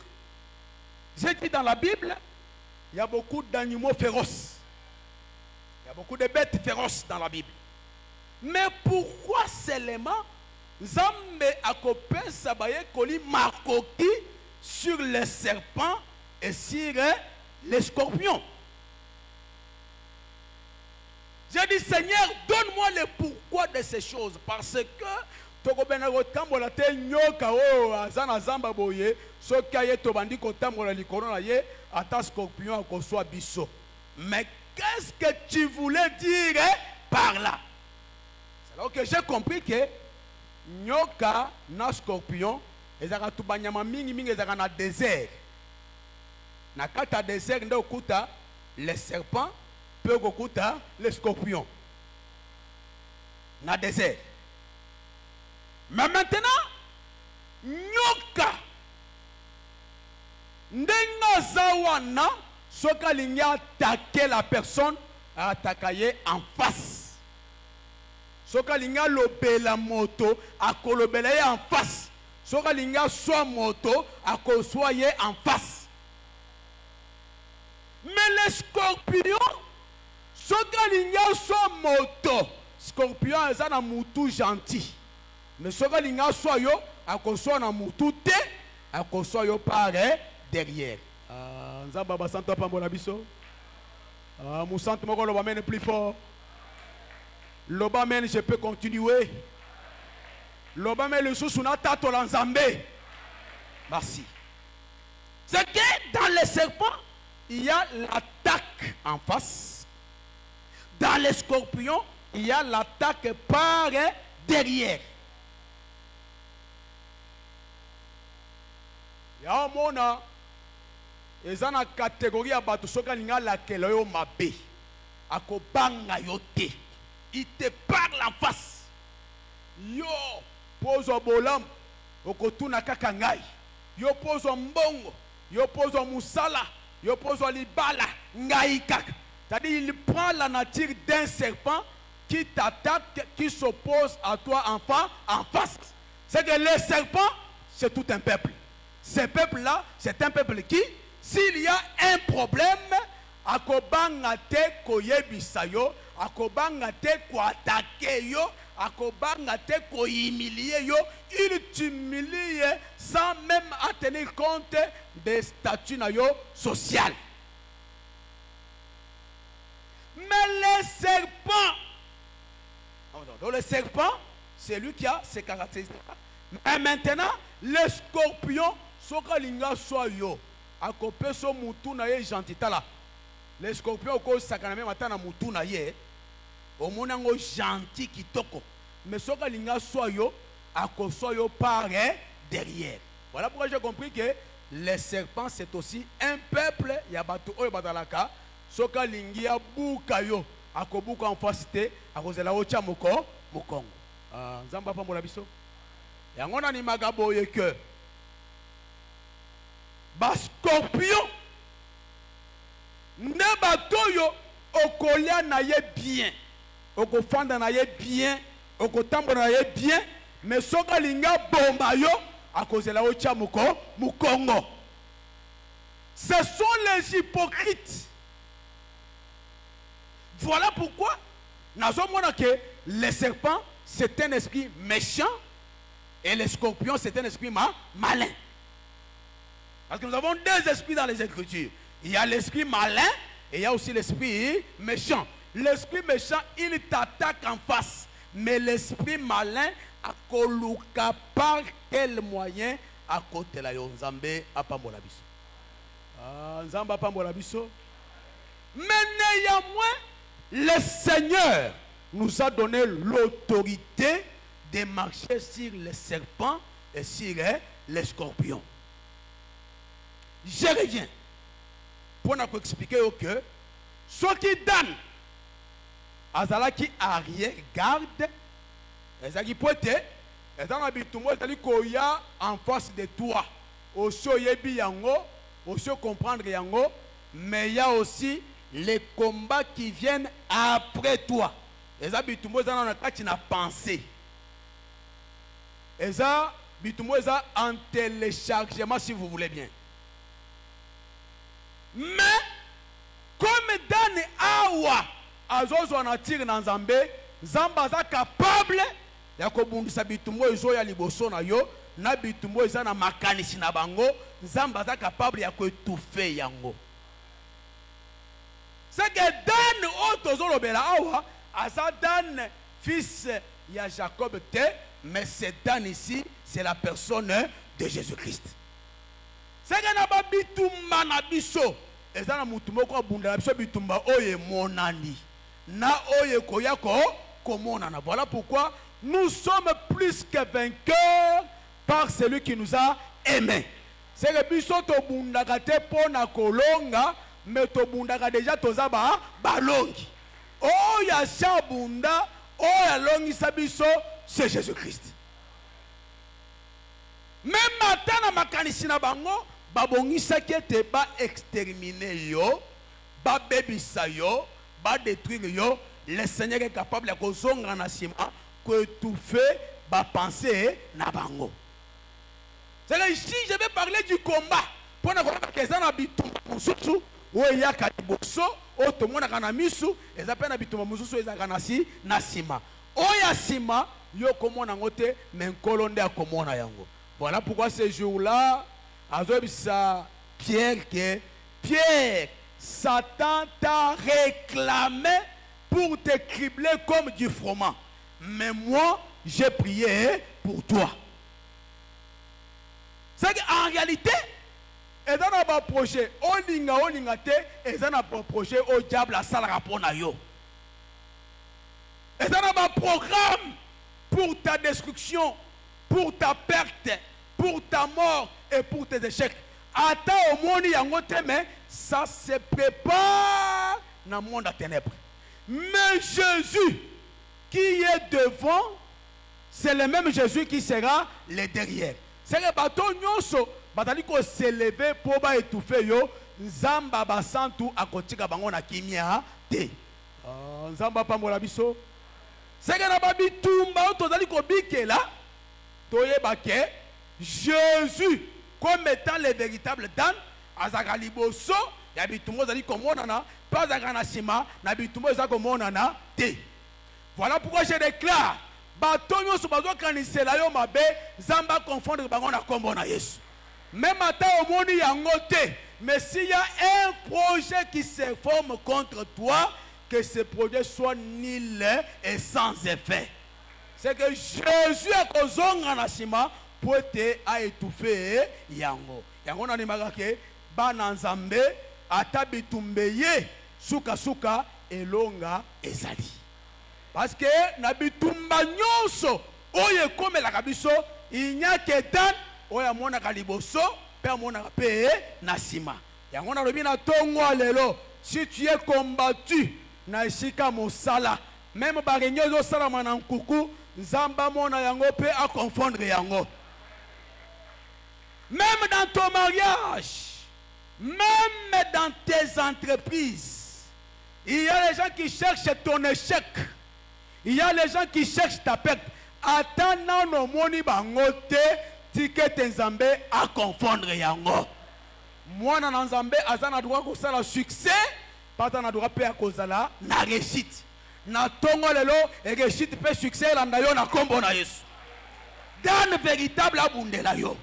J'ai dit dans la Bible, il y a beaucoup d'animaux féroces. Il y a beaucoup de bêtes féroces dans la Bible. Mais pourquoi seulement Nzambe akopesa baye koli makoki sur les serpents et sur les scorpions? J'ai dit, Seigneur, donne-moi le pourquoi de ces choses. Parce que tokobenako tambola te nyoka o azana zamba boye soki aye tobandi kotambola likolo na ye ata scorpion akoswa biso. Mais qu'est-ce que tu voulais dire par là? C'est là que j'ai compris que nyoka na scorpion ezaka tubanyama mingi ezaka na désert. Na kata désert nde okuta les serpents peut okuta les scorpions. Na désert. Mais maintenant, nyoka ndenga zawana soka lingi attaquer la personne attaquer en face. Soka lingi lobela moto akolobela ye en face. Soka lingi soit moto akosoye en face. Mais les scorpions soka lingi soit moto scorpion eza na mutu gentil. Mais soka lingi soit yo akosoa na mutu te akosoa yo pare derrière. Nzamba basanto pambola biso. Moussanto moko loba mène plus fort. Loba mène je peux continuer. Loba mène le sous na tato la nzambe. Merci. C'est que dans les serpents, il y a l'attaque en face. Dans les scorpions, il y a l'attaque par derrière. Il y a un mona. Eza na catégorie ya bato soka linga la kelo yo mabe akobanga yo te, il te parle en face. Yo pose bolam okotuna kaka ngai, yo pose mbongo, yo pose musala, yo pose libala ngai kaka. C'est-à-dire il prend la nature d'un serpent qui t'attaque, qui s'oppose à toi en face. C'est que le serpent, c'est tout un peuple. Ce peuple-là, c'est un peuple qui, s'il y a un problème, akobanga te koyebisa yo, akobanga te ko attaquer yo, akobanga te ko humilier yo, il t'humilie sans même en tenir compte des statuts na yo social. Mais le serpent, donc le serpent, c'est lui qui a ses caractéristiques. Et maintenant, le scorpion, soka linga so yo. Akope so mutu na ye gentita la. Les scorpions ko sakana même atana mutu na ye. Omona ngo gentil kitoko. Mais soka linga so yo, akoso yo pare derrière. Voilà pourquoi j'ai compris que les serpents c'est aussi un peuple ya batu oyo batalaka. Soka lingi ya buka yo, akobuka en face te, akozela ocha moko mokongo. Nzamba pa mola biso. Yango na ni magabo ye que ba scorpion ne batoyo okolia na ye bien, okofanda na ye bien, okotambola na ye bien, mais soka linga bomba yo akozela ocha moko mokongo. Ce sont les hypocrites. Voilà pourquoi nous avons que le serpent c'est un esprit méchant et le scorpion c'est un esprit malin. Parce que nous avons deux esprits dans les Écritures. Il y a l'esprit malin et il y a aussi l'esprit méchant. L'esprit méchant, il t'attaque en face. Mais l'esprit malin, a koluka par quel moyen à côté la Nzambe a pambola biso. Nzamba a pambola biso. Mais néanmoins, le Seigneur nous a donné l'autorité de marcher sur les serpents et sur les scorpions. Je reviens pour nous expliquer que ceux qui donnent à qui arrière-garde, ils ont pointé, ils ont habitué en face de toi. Aussi, aussi comprendre yango, mais il y a aussi les combats qui viennent après toi. Ils ont habitué à penser. Ils ont habitué en téléchargement si vous voulez bien. Mais comme dans awa azozo na tire na Nzambe, Nzamba za capable ya kobundisa bitumbo ezo ya liboso na yo, na bitumbo eza na makanisi na bango, Nzamba za capable ya koétouffer yango. C'est que Dan otozo lobela awa asa Dan fils ya Jacob te, mais c'est Dan ici, c'est la personne de Jésus-Christ. C'est que na ba bitumba na biso ezana mutumba ko bunda na biso bitumba oye monani na oye koyako komonana. Voilà pourquoi nous sommes plus que vainqueurs par celui qui nous a aimés. C'est que biso to bunda kate pona kolonga mais to bunda ka déjà toza ba balongi. Oya sha bunda oya longi sabiso c'est Jésus-Christ. Même matin na makanisi na bango babongisaki ete ba exterminer yo, ba bebisa yo, ba détruire yo. Le Seigneur est capable de kozonga na sima que tout fait ba penser na bango. C'est que ici je vais parler du combat. Pour na komba kezana bitumba mususu oya kaliboso o tomona kana misu ezapena bitumba mususu ezakana si na sima. Oya sima yo komona ngote menkolo nde akomona yango. Voilà pourquoi ce jour-là azobisa Pierre que Pierre, Satan t'a réclamé pour te cribler comme du froment. Mais moi, j'ai prié pour toi. C'est qu'en réalité, ils ont un projet. Ils ont un projet au diable à salara pour yo. Ils ont un programme pour ta destruction, pour ta perte, pour ta mort et pour tes échecs. Attends au monde, mais ça se prépare dans le monde à ténèbres. Mais Jésus qui est devant, c'est le même Jésus qui sera le derrière. C'est le bateau nyonso, batali ko s'élever pour ba étouffer yo, nzamba basantu akotika bango na kimia te. Nzamba pa mola biso. C'est que na babi tumba tozali ko bikela, toyeba ke Jésus comme étant le véritable Dan, azaka liboso, ya bitumbo zali komonana, pas azaka na sima, na bitumbo zali komonana te. Voilà pourquoi je déclare, batonyo so bazo kanisela yo mabe, zamba confondre bango na kombo na Yesu. Même ata omoni yango te, mais s'il y a un projet qui se forme contre toi, que ce projet soit nul et sans effet. C'est que Jésus a kozonga na sima pour te a étouffer yango. Yango na nimaka ke bana nzambe ata bitumbe ye suka suka elonga ezali. Parce que na bitumba nyonso oye komelaka biso inyake dan oya mona kaliboso pe mona pe na sima. Yango na lobi na tongo lelo si tu es combattu na isika mosala même ba réunion zo sala mana nkuku nzamba mona yango pe a confondre yango. Même dans ton mariage, même dans tes entreprises, il y a les gens qui cherchent ton échec. Il y a les gens qui cherchent ta perte. Attends, non, moni bangote, ticket nzambe à confondre yango. Moi, dans nzambe, azana droit ko sala succès, pas na droit pe a kozala na réussite. Na tongo lelo et réussite pe succès landa yo na kombo na Yesu. Dans le véritable abundela yo.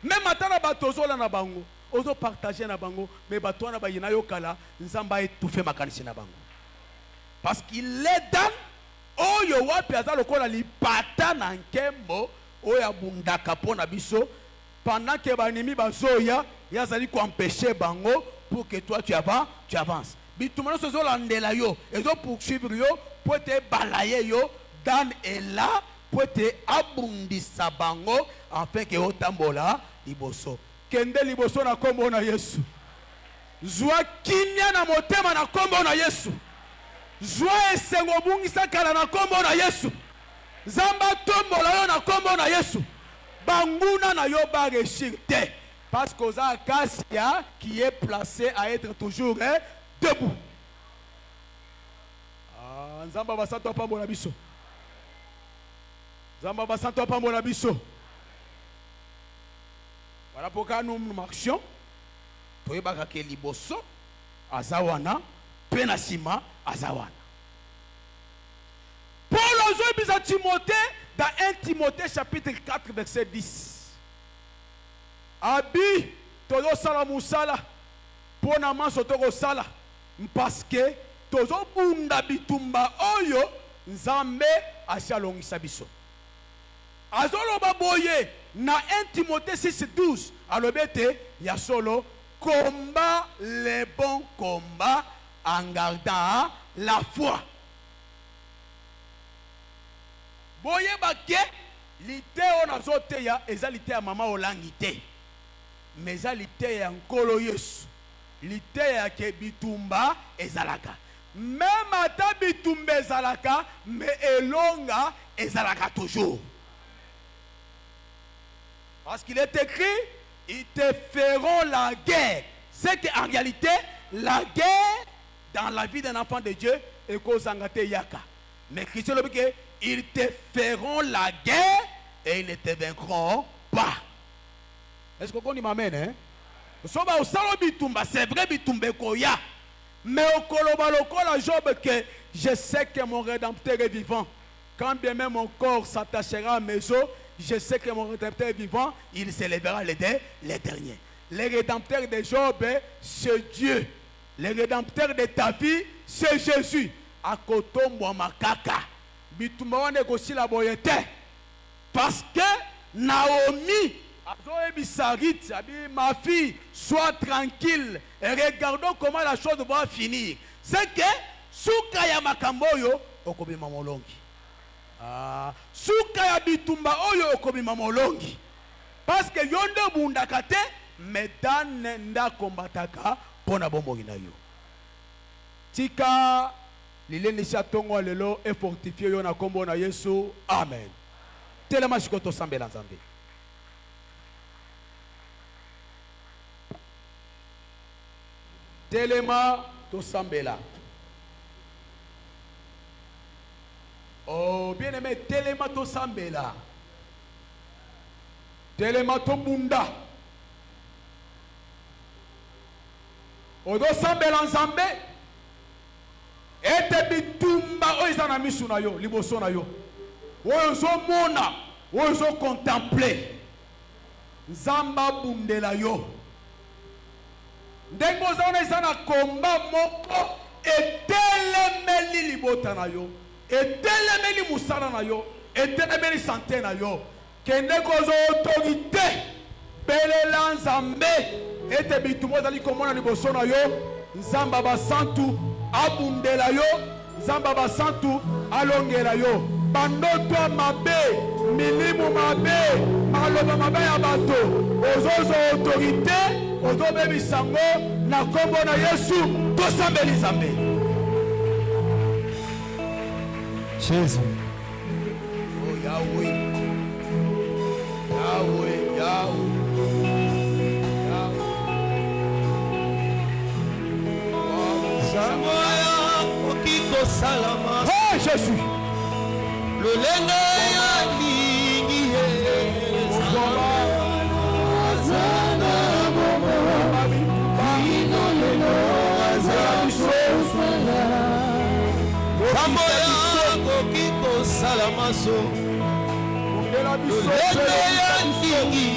Même atana batozola na bango, ozo partager na bango, mais batona ba yina yo kala, nzamba étouffé makanisi na bango. Parce qu'il est dans oyo wapi aza lokola lipata na nkembo oyo abundaka pona biso pendant que banimi bazoya yazali ko empêcher bango pour que toi tu avances. Bitumano sozo landela yo, ezo poursuivre yo pour te balayer yo dans et là pour te abundisa bango afin que otambola liboso. Kende liboso na kombo na Yesu. Zwa kimia na motema na kombo na Yesu. Zwa esengo bungisa kala na kombo na Yesu. Zamba tombola yo na kombo na Yesu. Banguna na yo ba réussir te. Parce que oza Kasia qui est placé à être toujours debout. Nzamba basanto pambola biso. Zamba basanto pambola biso. Voilà pourquoi nous marchons. Toyebaka ke liboso azawana penasima azawana. Paul ozobisa Timothée dans 1 Timothée chapitre 4 verset 10. Abi tozo sala musala pona manso toko sala parce que tozo bunda bitumba oyo nzambe ashalongisa biso. Azoloba boye na 1 Timothée 6:12 alobete ya solo combat les bons combats en gardant la foi. Boye baké lité on azote ya ezalité ya mama olangité. Mais ezalité ya nkolo Yesu. Lité ya ke bitumba ezalaka. Même ata bitumba ezalaka mais elonga ezalaka toujours. Parce qu'il est écrit, ils te feront la guerre. C'est qu'en réalité, la guerre dans la vie d'un enfant de Dieu est cause d'angate yaka. Mais Christ dit que ils te feront la guerre et ils ne te vaincront pas. Est-ce que vous m'amène, hein? C'est vrai, bitumbe koya. Mais au koloba lokola Job que je sais que mon rédempteur est vivant. Quand bien même mon corps s'attachera à mes os, je sais que mon rédempteur est vivant, il s'élèvera les derniers. Le rédempteur de Job, c'est Dieu. Le rédempteur de ta vie, c'est Jésus. Akotombo makaka. Bitumba wane kosi la boyete. Parce que Naomi, ma fille, sois tranquille et regardons comment la chose va finir. C'est que Souka ya makamboyo okobima molongi. Souka ya bitumba oyo okobima molongi. Parce que yonde bundakate medane nda kombataka pona bombo na yo. Tika lileni chatongo lelo e fortifié yo na kombo na Yesu. Amen. Telema shikoto sambela nzambe. Telema to sambela. Oh, bien aimé, telema to sambela. Telema to bunda. Odo sambela nzambe. Ete bitumba oiza na misu na yo, liboso na yo. Ozo mona, ozo contempler. Nzamba bundela yo. Ndengo zana izana komba moko etelemeli libota na yo, etelemeli musala na yo, etelemeli santé na yo. Kende kozo autorité belela nzambe ete bitumo zali komona liboso na yo. Nzamba basantu abundela yo, nzamba basantu alongela yo. Bandoto mabe, milimu mabe, maloba mabe ya bato, ozozo autorité. Ozobe bisango na kombo na Yesu tosambeli nzambe. Jésus. Oh Yahweh. Yahweh, Yahweh. Samoya okiko salama. Oh Jésus. Lolenge ya lingi Samoya okiko salamaso. Lolenge ya lingi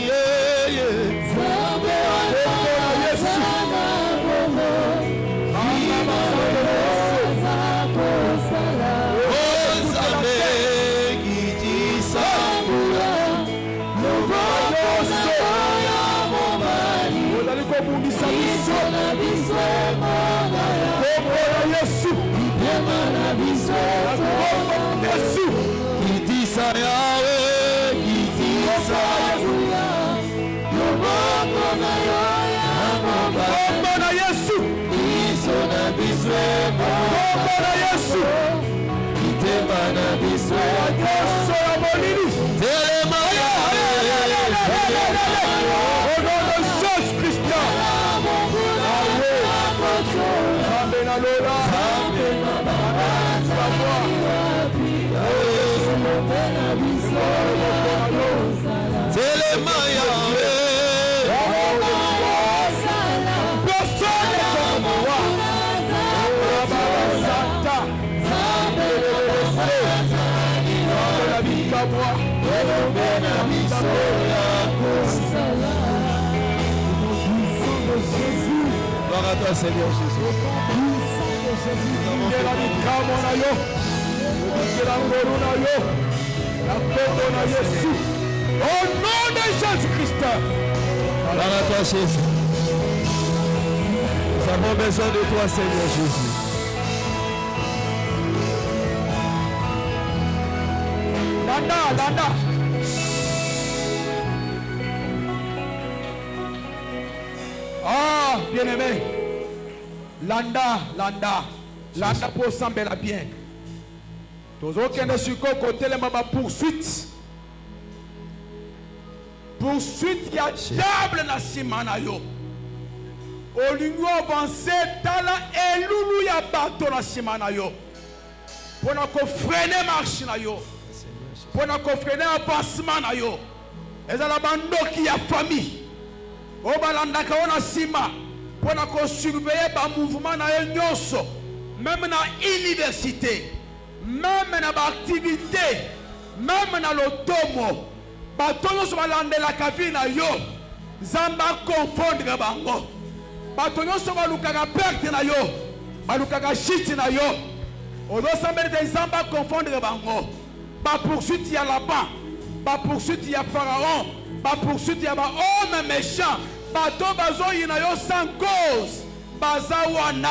Gloire à toi, Seigneur Jésus. Au nom de Jésus-Christ. Gloire à toi, Jésus. Nous avons besoin de toi, Seigneur Jésus. Landa. Ah, bien-aimé. Landa pour sambela bien. Tous aucun de ce côté les ma poursuite. poursuite ya diable na nsima na yo olingi avance tala elulu ya bato na nsima na yo mpona kofrene marche na yo mpona kofrene avancement na yo ezala bandoki ya famille oyo balandaka yo na nsima mpona kosurveille bamouvement na yo nyonso même na université même na baactivité même na lotomo bato nyonso balandelaka vi na yo nzambe akonfondre bango bato nyonso balukaka perte na yo balukaka chute na yo ozosambeli te nzambe akonfondre bango bapoursuite ya Laban bapoursuite ya Pharaon bapoursuite ya bahomme méchant bato bazoyina yo sans cause baza wana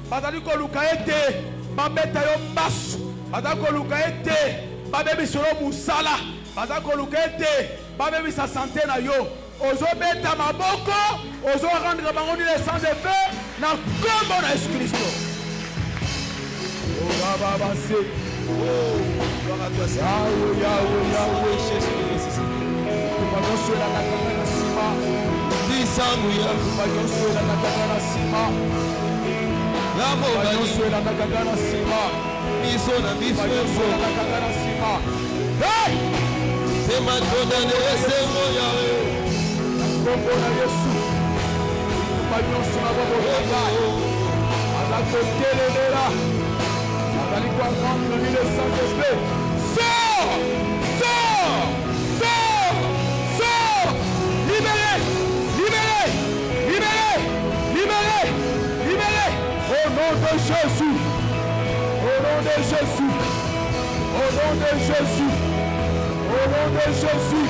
bazali koluka ete babeta yo mbasu bazali koluka ete babebisa yo musala bazali koluka ete babebisa sante na yo ozobeta maboko ozorendre bango nile sans effet na kombo na Yesu Kristo. Yahweh, Yahweh, Jésus. Disangu miso na miso sema tondane esengo yawe kombo na Yesu banyonso na baboka azakotelemela azali koagrandre lui le Saint-Esprit. Sors, sors, sors, sors, libéré, libéré, libéré, libéré, libéré, au nom de Jésus, au nom de Jésus, au nom de Jésus, au nom de Jésus,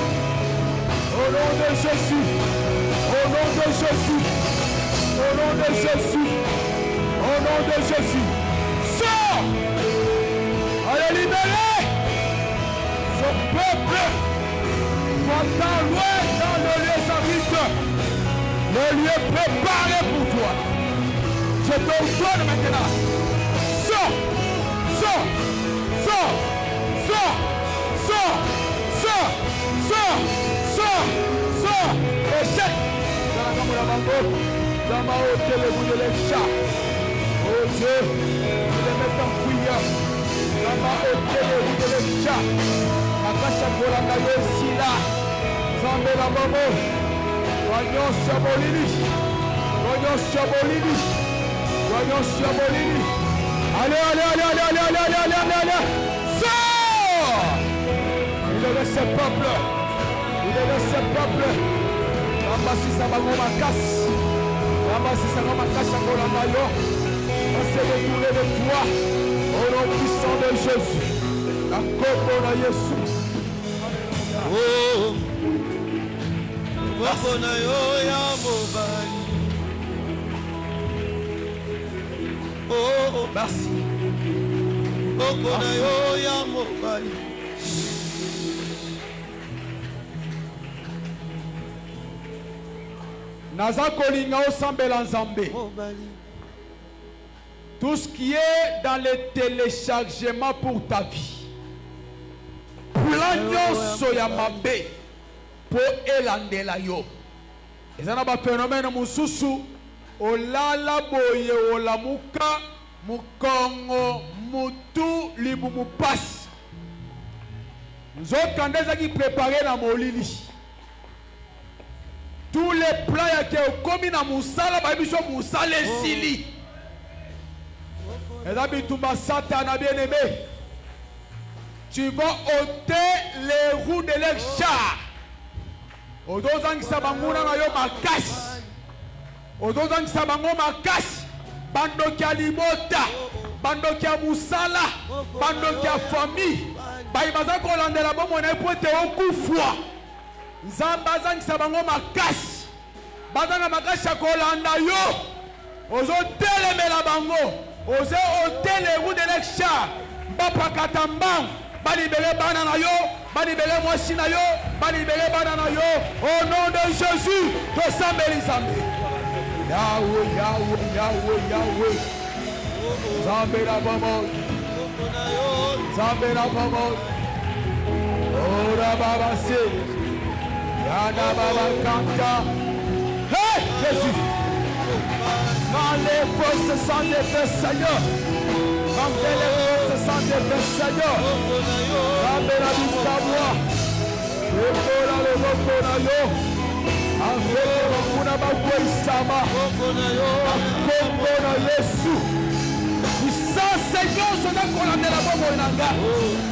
au nom de Jésus, au nom de Jésus, au nom de Jésus, au nom de Jésus. Sors! Allez libérer son peuple doit loin dans le lieu sacrifié, le lieu préparé pour toi. Je t'ordonne maintenant. Sors! Sors! Sors! Sors! Sors! Sors! Sors! Sors! Sors! Échec! Dans la cambre de la banque, dans ma haute, le bout de l'échat. Oh Dieu, je les mets en fouillant. Dans ma haute, le bout de l'échat. Akasha kolanga yesila. Zambe la mamo. Voyons sur Bolini. Voyons sur Bolini. Voyons sur Bolini. Allez, allez, allez, allez, allez, allez, allez, allez, allez, allez. Sors! Il est de ce peuple. Il est de ce peuple. Rambasi Sabagoma casse. Rambasi Sabagoma casse à Kolanga. On s'est détourné de toi. Au nom puissant de Jésus. La combo de Jésus. oh boko na yo ya mobali oh Merci. boko na yo ya mobali Naza kolinga osambela nzambe. mobali Tout ce qui est dans les téléchargements pour ta vie. Plan nyonso ya mabe po elandela yo. Ezana ba phénomène mususu olala boye olamuka mukongo mutu libumu passe. Nzokande ezaki préparé na molili. Tous les plans yake okomi na musala ba biso musala esili. Et d'habitude, Satan a bien aimé. Tu vas ôter les roues de leur char. Odozang sabanguna na yo makas. Odozang sabango makas. Bando kia limota. Bando kia musala. Bando kia famille. Baïbaza kolandela bomo na epote okufwa. Nzamba zang sabango makas. Bazanga makas ya kolanda yo. Ozo telemela bango. Osez ôter les roues de l'excha. Bapa katambang. Balibere bana yo. Balibere mwasi na yo. Balibere bana yo. Au nom de Jésus. Tosambeli zambe. Yahweh, Yahweh, Yahweh, Yahweh. Zambe la bamo. Zambe la bamo. Ora babase. Yana Baba Kanta. Hey, Jésus. Quand les forces se sentent des Seigneur. Quand les forces se sentent des Seigneur. Rabela Bikabwa. Ekola le Mokona yo. Avec le Mokona Bakwe Isama. Mokona Yesu. Seigneur, je vais condamner la bombe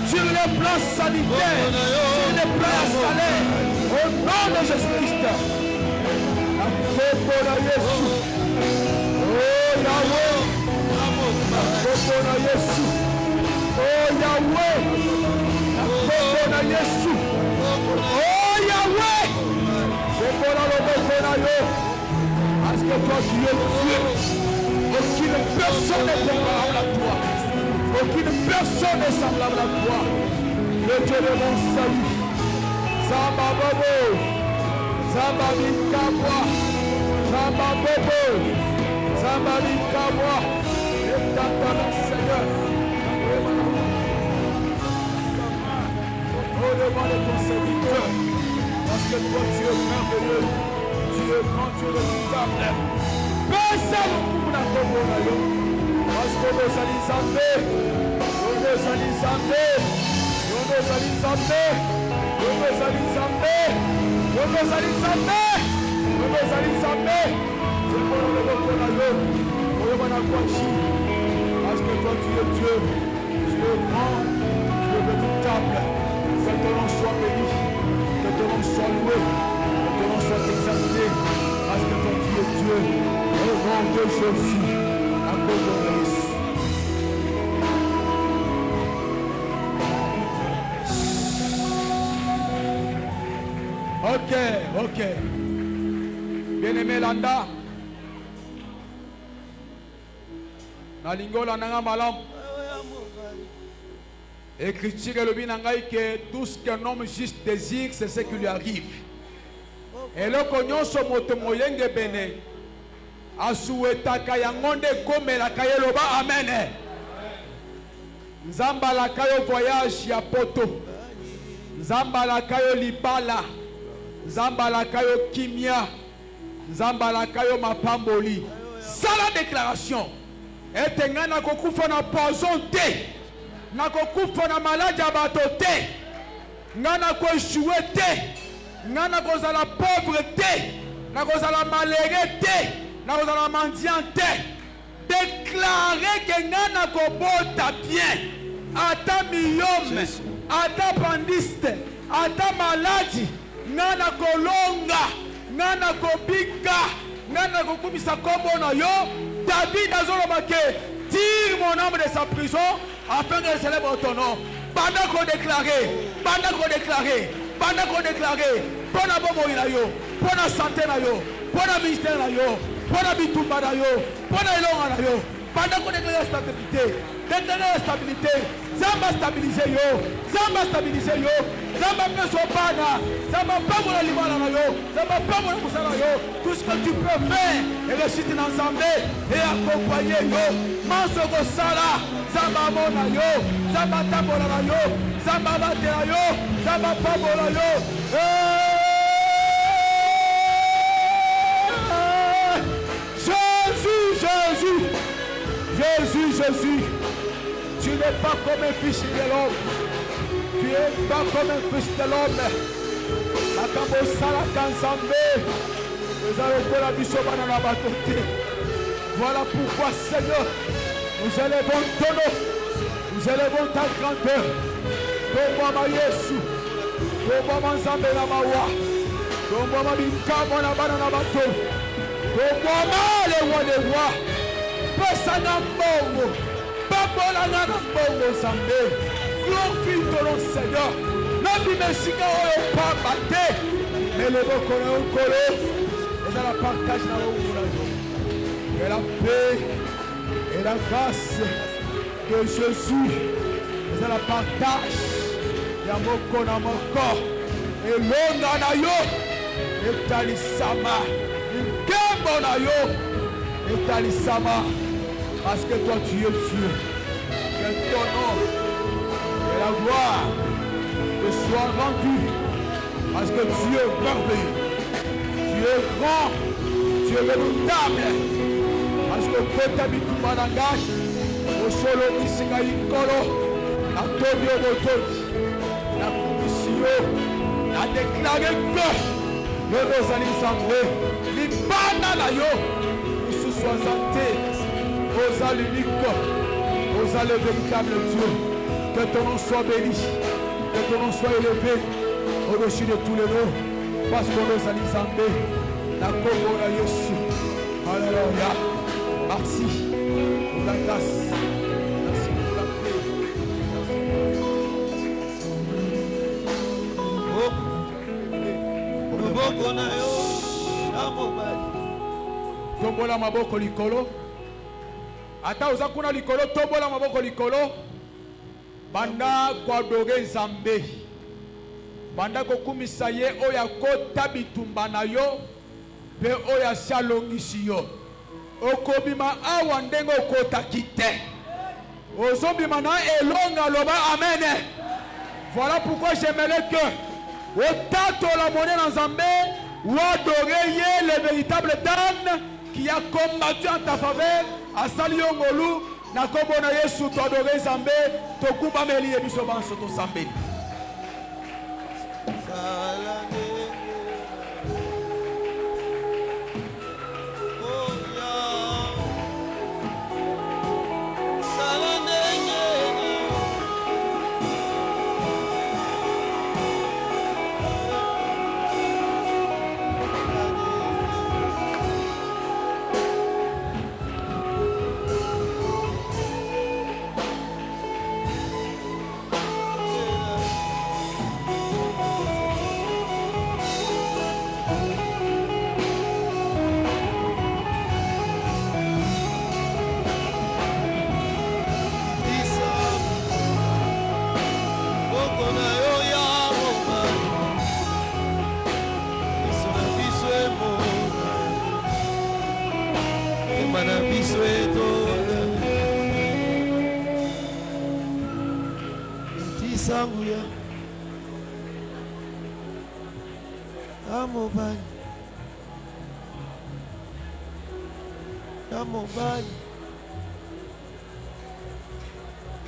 sur les plans sanitaires, sur les plans salaires, au nom de Jésus-Christ. La bombe de Jésus. Oh Yahweh. La bombe de Jésus. Oh Yahweh. La bombe de Jésus. Oh Yahweh. C'est pour la bombe de Yahweh. Parce que toi tu es Dieu. Aucune personne n'est comparable à toi. Aucune personne n'est semblable à toi. Le Dieu de mon salut. Zamba Bobo. Zamba Bikabwa. Zamba Bobo. Zamba Bikabwa. Et dans mon Seigneur. Oh, demande ton serviteur. Parce que toi, tu es merveilleux. Tu es grand, tu es redoutable. Personne ne peut nous parce que nous allons s'emmener. Nous allons s'emmener. Nous allons s'emmener. Nous allons s'emmener. Nous allons s'emmener. Nous allons s'emmener. C'est pour le Mokonayo. Pour le Manakwachi. Parce que toi tu es Dieu. Tu es grand. Tu es redoutable. Que ton nom soit béni. Que ton nom soit loué. Que ton nom soit exalté. Parce que toi tu es Dieu. Au nom de Jésus, à cause de Jésus. Ok. Bien-aimé Landa. Nalingola nanga malam. Écriture le binangai que tout ce qu'un homme juste désire, c'est ce qui lui arrive. Et le cognon so motomoyenge bene. Asuetaka yangonde kome la kaye loba amen. Nzamba la kayo voyage ya poto. Nzamba la kayo libala. Nzamba la kayo kimia. Nzamba la kayo mapamboli. Ça la déclaration. Et ngana kokufa na poison te. Na kokufa na maladie abato te. Ngana ko échoué te. Ngana ko za la pauvreté. Na ko za la malheureux te. Na ko za la mendiant te. Déclarer que ngana ko bota bien. Ata myome. Ata pandiste. Ata maladie. Ngana ko longa. Ngana ko bika. Ngana ko kumisa kombo na yo. David a zolomaké. Tire mon âme de sa prison afin qu'elle célèbre ton nom. Pendant qu'on déclarait, pour la bobo na yo, pour la santé na yo, pour la ministère na yo, pour la bitumba na yo, pour la longa na yo. Pendant qu'on déclare la stabilité, Zamba stabiliser yo, Zamba ne soit pas là, Zamba pas mon aliment na yo, Zamba pas mon musala yo. Tout ce que tu peux faire et réussir ensemble et accompagner yo. Mansoko sala, Zamba mona yo, Zamba tambola na yo, Zamba bate na yo, Zamba pambola yo. Jésus, tu n'es pas comme un fils de l'homme. Tu n'es pas comme un fils de l'homme. La Kamosala Kansambe. Nous allons pour la mission dans la bataille. Voilà pourquoi, Seigneur, nous élevons ton nom. Nous élevons ta grandeur. Ton Mama Yesu. Ton Mama Nzambe na Mawa. Ton Mama Bikamo na Bana na Bato. Ton Mama le roi des rois. Pesana Mbongo. Papola na Mbongo Nzambe. Glorifie ton nom, Seigneur. Nabi Mesika oyo pa bate. Mais le boko na okolo. Et ça la partage na okolo. Et la paix et la grâce de Jésus. Et ça la partage. Ya moko na moko. Et longa na yo. Et talisama. Nkembo na yo. Et talisama. Parce que toi tu es Dieu. Que ton nom et la gloire te soient rendus Parce que tu es merveilleux. Tu es grand. Tu es redoutable. Parce que kota bituma na ngai osolo bisika ikolo na tobi obotobi na kumisi yo na déclaré que yo ozali nzambe libanda na yo mosusu aza te oza l'unique oza le véritable Dieu. Que ton nom soit béni, que ton nom soit élevé au-dessus de tous les noms, parce qu'on nous a nzambe na kombo na Yesu. Alléluia. Merci pour la grâce. Merci pour la paix. Maboko na yo ya mobali. Tombola maboko likolo. Ata oza kuna likolo, tombola maboko likolo. Banda kwadoge nzambe. Banda kokumisa ye oya kota bitumba na yo. Pe oya salongisi yo. Okobima awa ndenge okota kite. Ozobima na elonga loba amen. Voilà pourquoi j'aimerais que otato la monnaie dans Zambé ou adorer le véritable Dan qui a combattu en ta faveur à Saliongolu na kombo na Yesu to adorer Zambé to kumba meli ebiso banso to Zambé.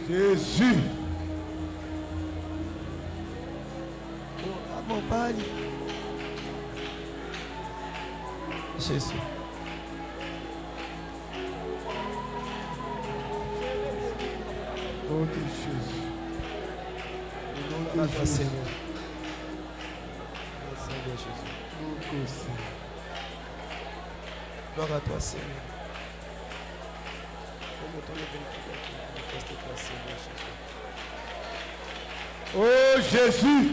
Jésus. Jésus. Oh Jésus. Gloire à toi, Seigneur. Seigneur Jésus. Gloire à toi, Seigneur. Oh Jésus.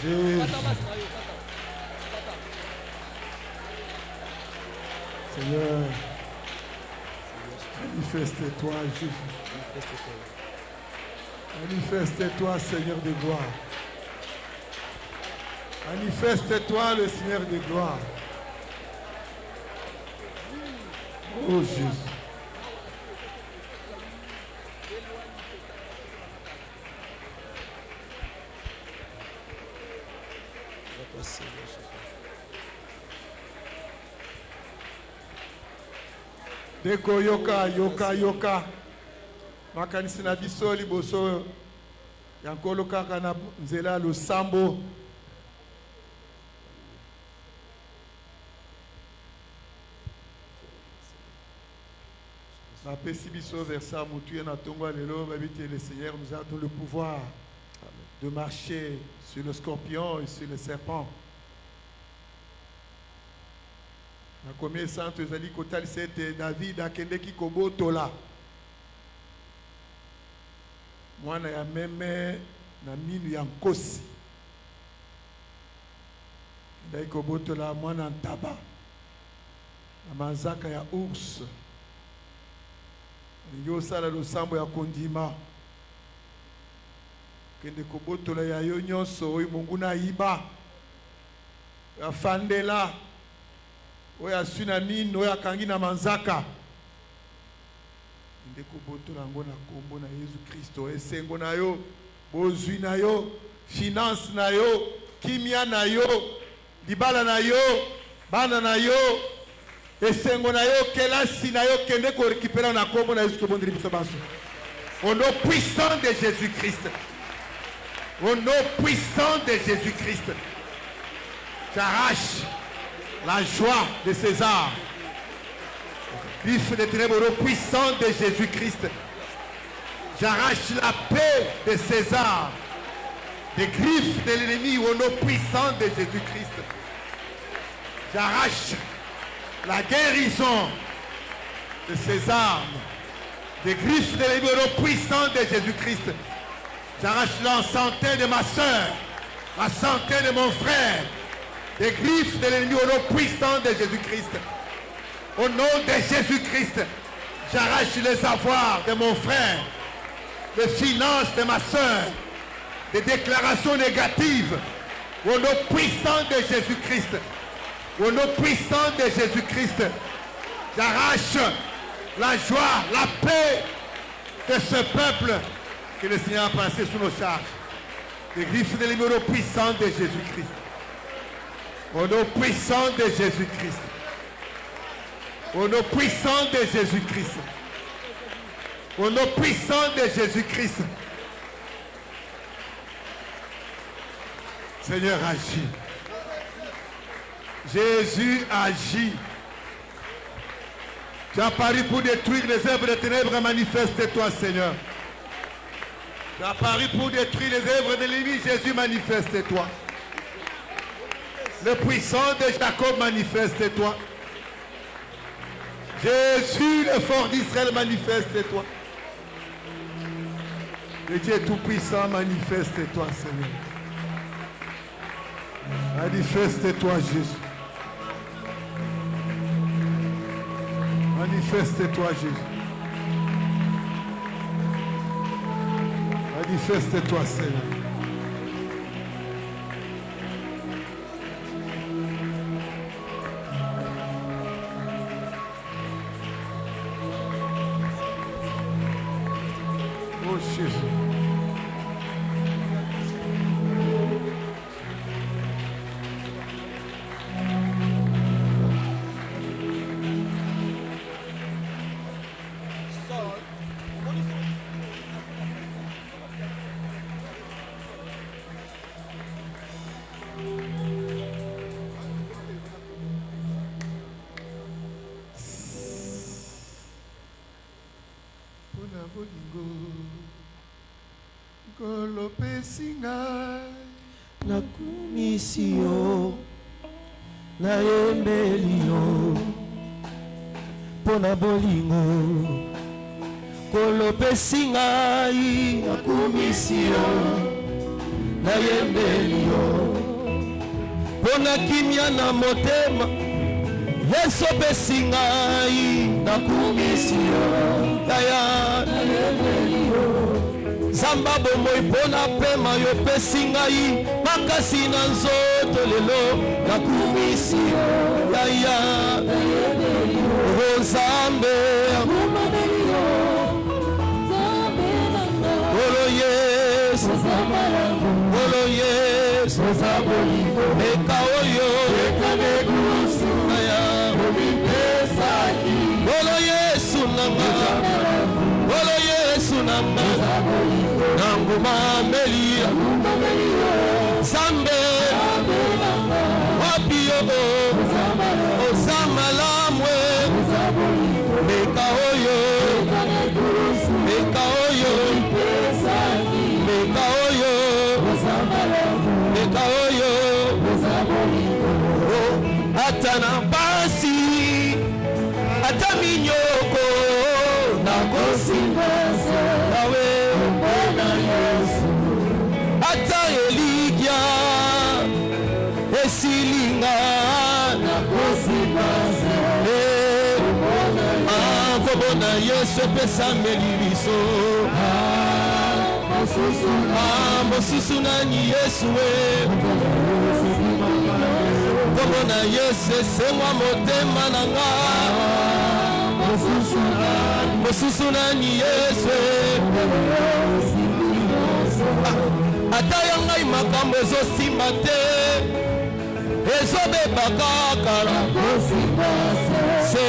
Jésus. Seigneur, manifeste-toi, Jésus. Manifeste-toi, Seigneur de gloire. Manifeste-toi, le Seigneur de gloire. Oh Jésus. Deko yoka makanisi na biso liboso ya nkolo kaka na nzela losambo napesi biso versa mutu ya na tongo lelo babiti le Seigneur nous a donné le pouvoir de marcher sur le scorpion et sur le serpent. Na combien santo ezali kotalisa ete David akendeki kobotola mwana ya meme na minu ya nkosi, akendeki kobotola mwana ntaba na manzaka ya ours, alingi osala losambo ya kondima, akende kobotola ya yo nyonso oyo monguna ayiba afandela oya suna mino oya kangi na manzaka ndeko boto nango na kombo na Yesu Kristo esengo na yo bozwi na yo finance na yo, kimia na yo, libala na yo, bana na yo, esengo na yo, kelasi na yo, kende ko récupérer na kombo na Yesu kebondeli biso banso. Au nom puissant de Jésus-Christ. Au nom puissant de Jésus-Christ. J'arrache la joie de César. Griffe des ténèbres au nom puissant de Jésus-Christ. J'arrache la paix de César. Des griffes de l'ennemi au nom puissant de Jésus-Christ. J'arrache la guérison de ces armes. Des griffes de l'ennemi au nom puissant de Jésus-Christ. J'arrache la santé de ma soeur, la santé de mon frère. Des griffes de l'ennemi au nom puissant de Jésus-Christ. Au nom de Jésus-Christ, j'arrache les avoirs de mon frère, les finances de ma soeur, des déclarations négatives. Au nom puissant de Jésus-Christ. Au nom puissant de Jésus-Christ, j'arrache la joie, la paix de ce peuple que le Seigneur a placé sous nos charges. Les griffes de l'ennemi au nom puissant de Jésus-Christ. Au nom puissant de Jésus-Christ. Au nom puissant de Jésus-Christ. Au nom puissant de Jésus-Christ. Seigneur agit. Jésus agit. Tu as apparu pour détruire les œuvres des ténèbres, manifeste-toi, Seigneur. Tu as apparu pour détruire les œuvres de l'ennemi, Jésus, manifeste-toi. Le puissant de Jacob, manifeste-toi. Jésus, le fort d'Israël, manifeste-toi. Le Dieu tout-puissant, manifeste-toi, Seigneur. Manifeste-toi, Jésus. Manifeste-toi, Jésus. Manifeste-toi, Seigneur. Oh, Jésus. Nakumisio na yembelio pona bolingo kolopesi ngai nakumisio na yembelio pona kimia na motema Yesu pesi ngai nakumisio kaya na yembelio Zamba bomoi pona pema yo pesi ngai makasi na nzoto lelo nakumisi yaya Zambe Olo yes Olo yes Eka oyo Olo yesu nanga Olo yesu nanga Nanguma melia Zambe Wapio Ozama lamwe Meka oyo Meka oyo Meka oyo Meka oyo Atana basi Ataminyoko Nakosimasa Nawe Ata Eligia Esilinga Nakosimasa Kobona Yesu pesa melibiso Mosusu nani Yesu Kobona Yesu semwa motema nanga Mosusu nani Yesu ata ya ngai makambo ezosimba te ezobeba kaka se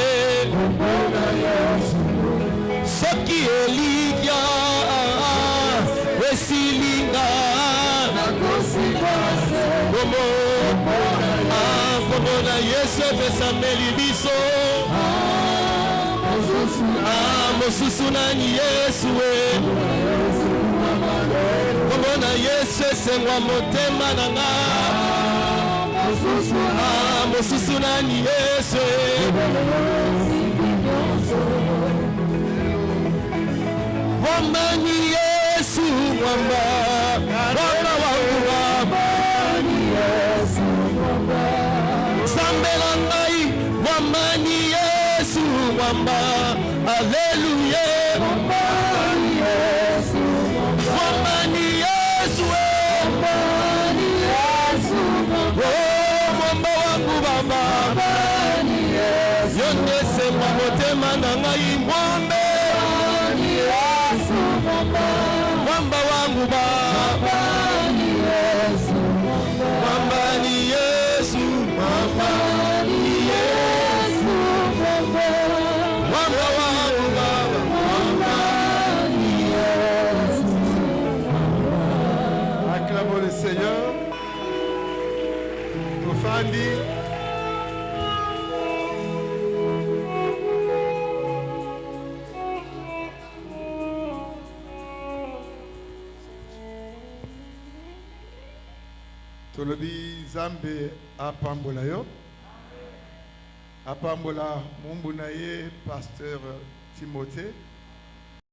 soki elikya esilinga kombo na Yesu epesameli biso mosusu nani Yesu kombo na Yesu esengwa motema na nga mosusu nani Yesu mwambani Yesu mwamba wangu sambela ngai mwambani Yesu mwamba Alleluia mwambani Yesu mwamba wangu baba yondese motema na ngai mwambe mwamba wangu baba mwamba ni Yesu mwamba ni Yesu mwamba wangu baba mwamba ni Yesu. Acclamons le Seigneur. Tofandi. Tolobi Zambe apambola yo. Apambola mumbu na ye pasteur Timothée.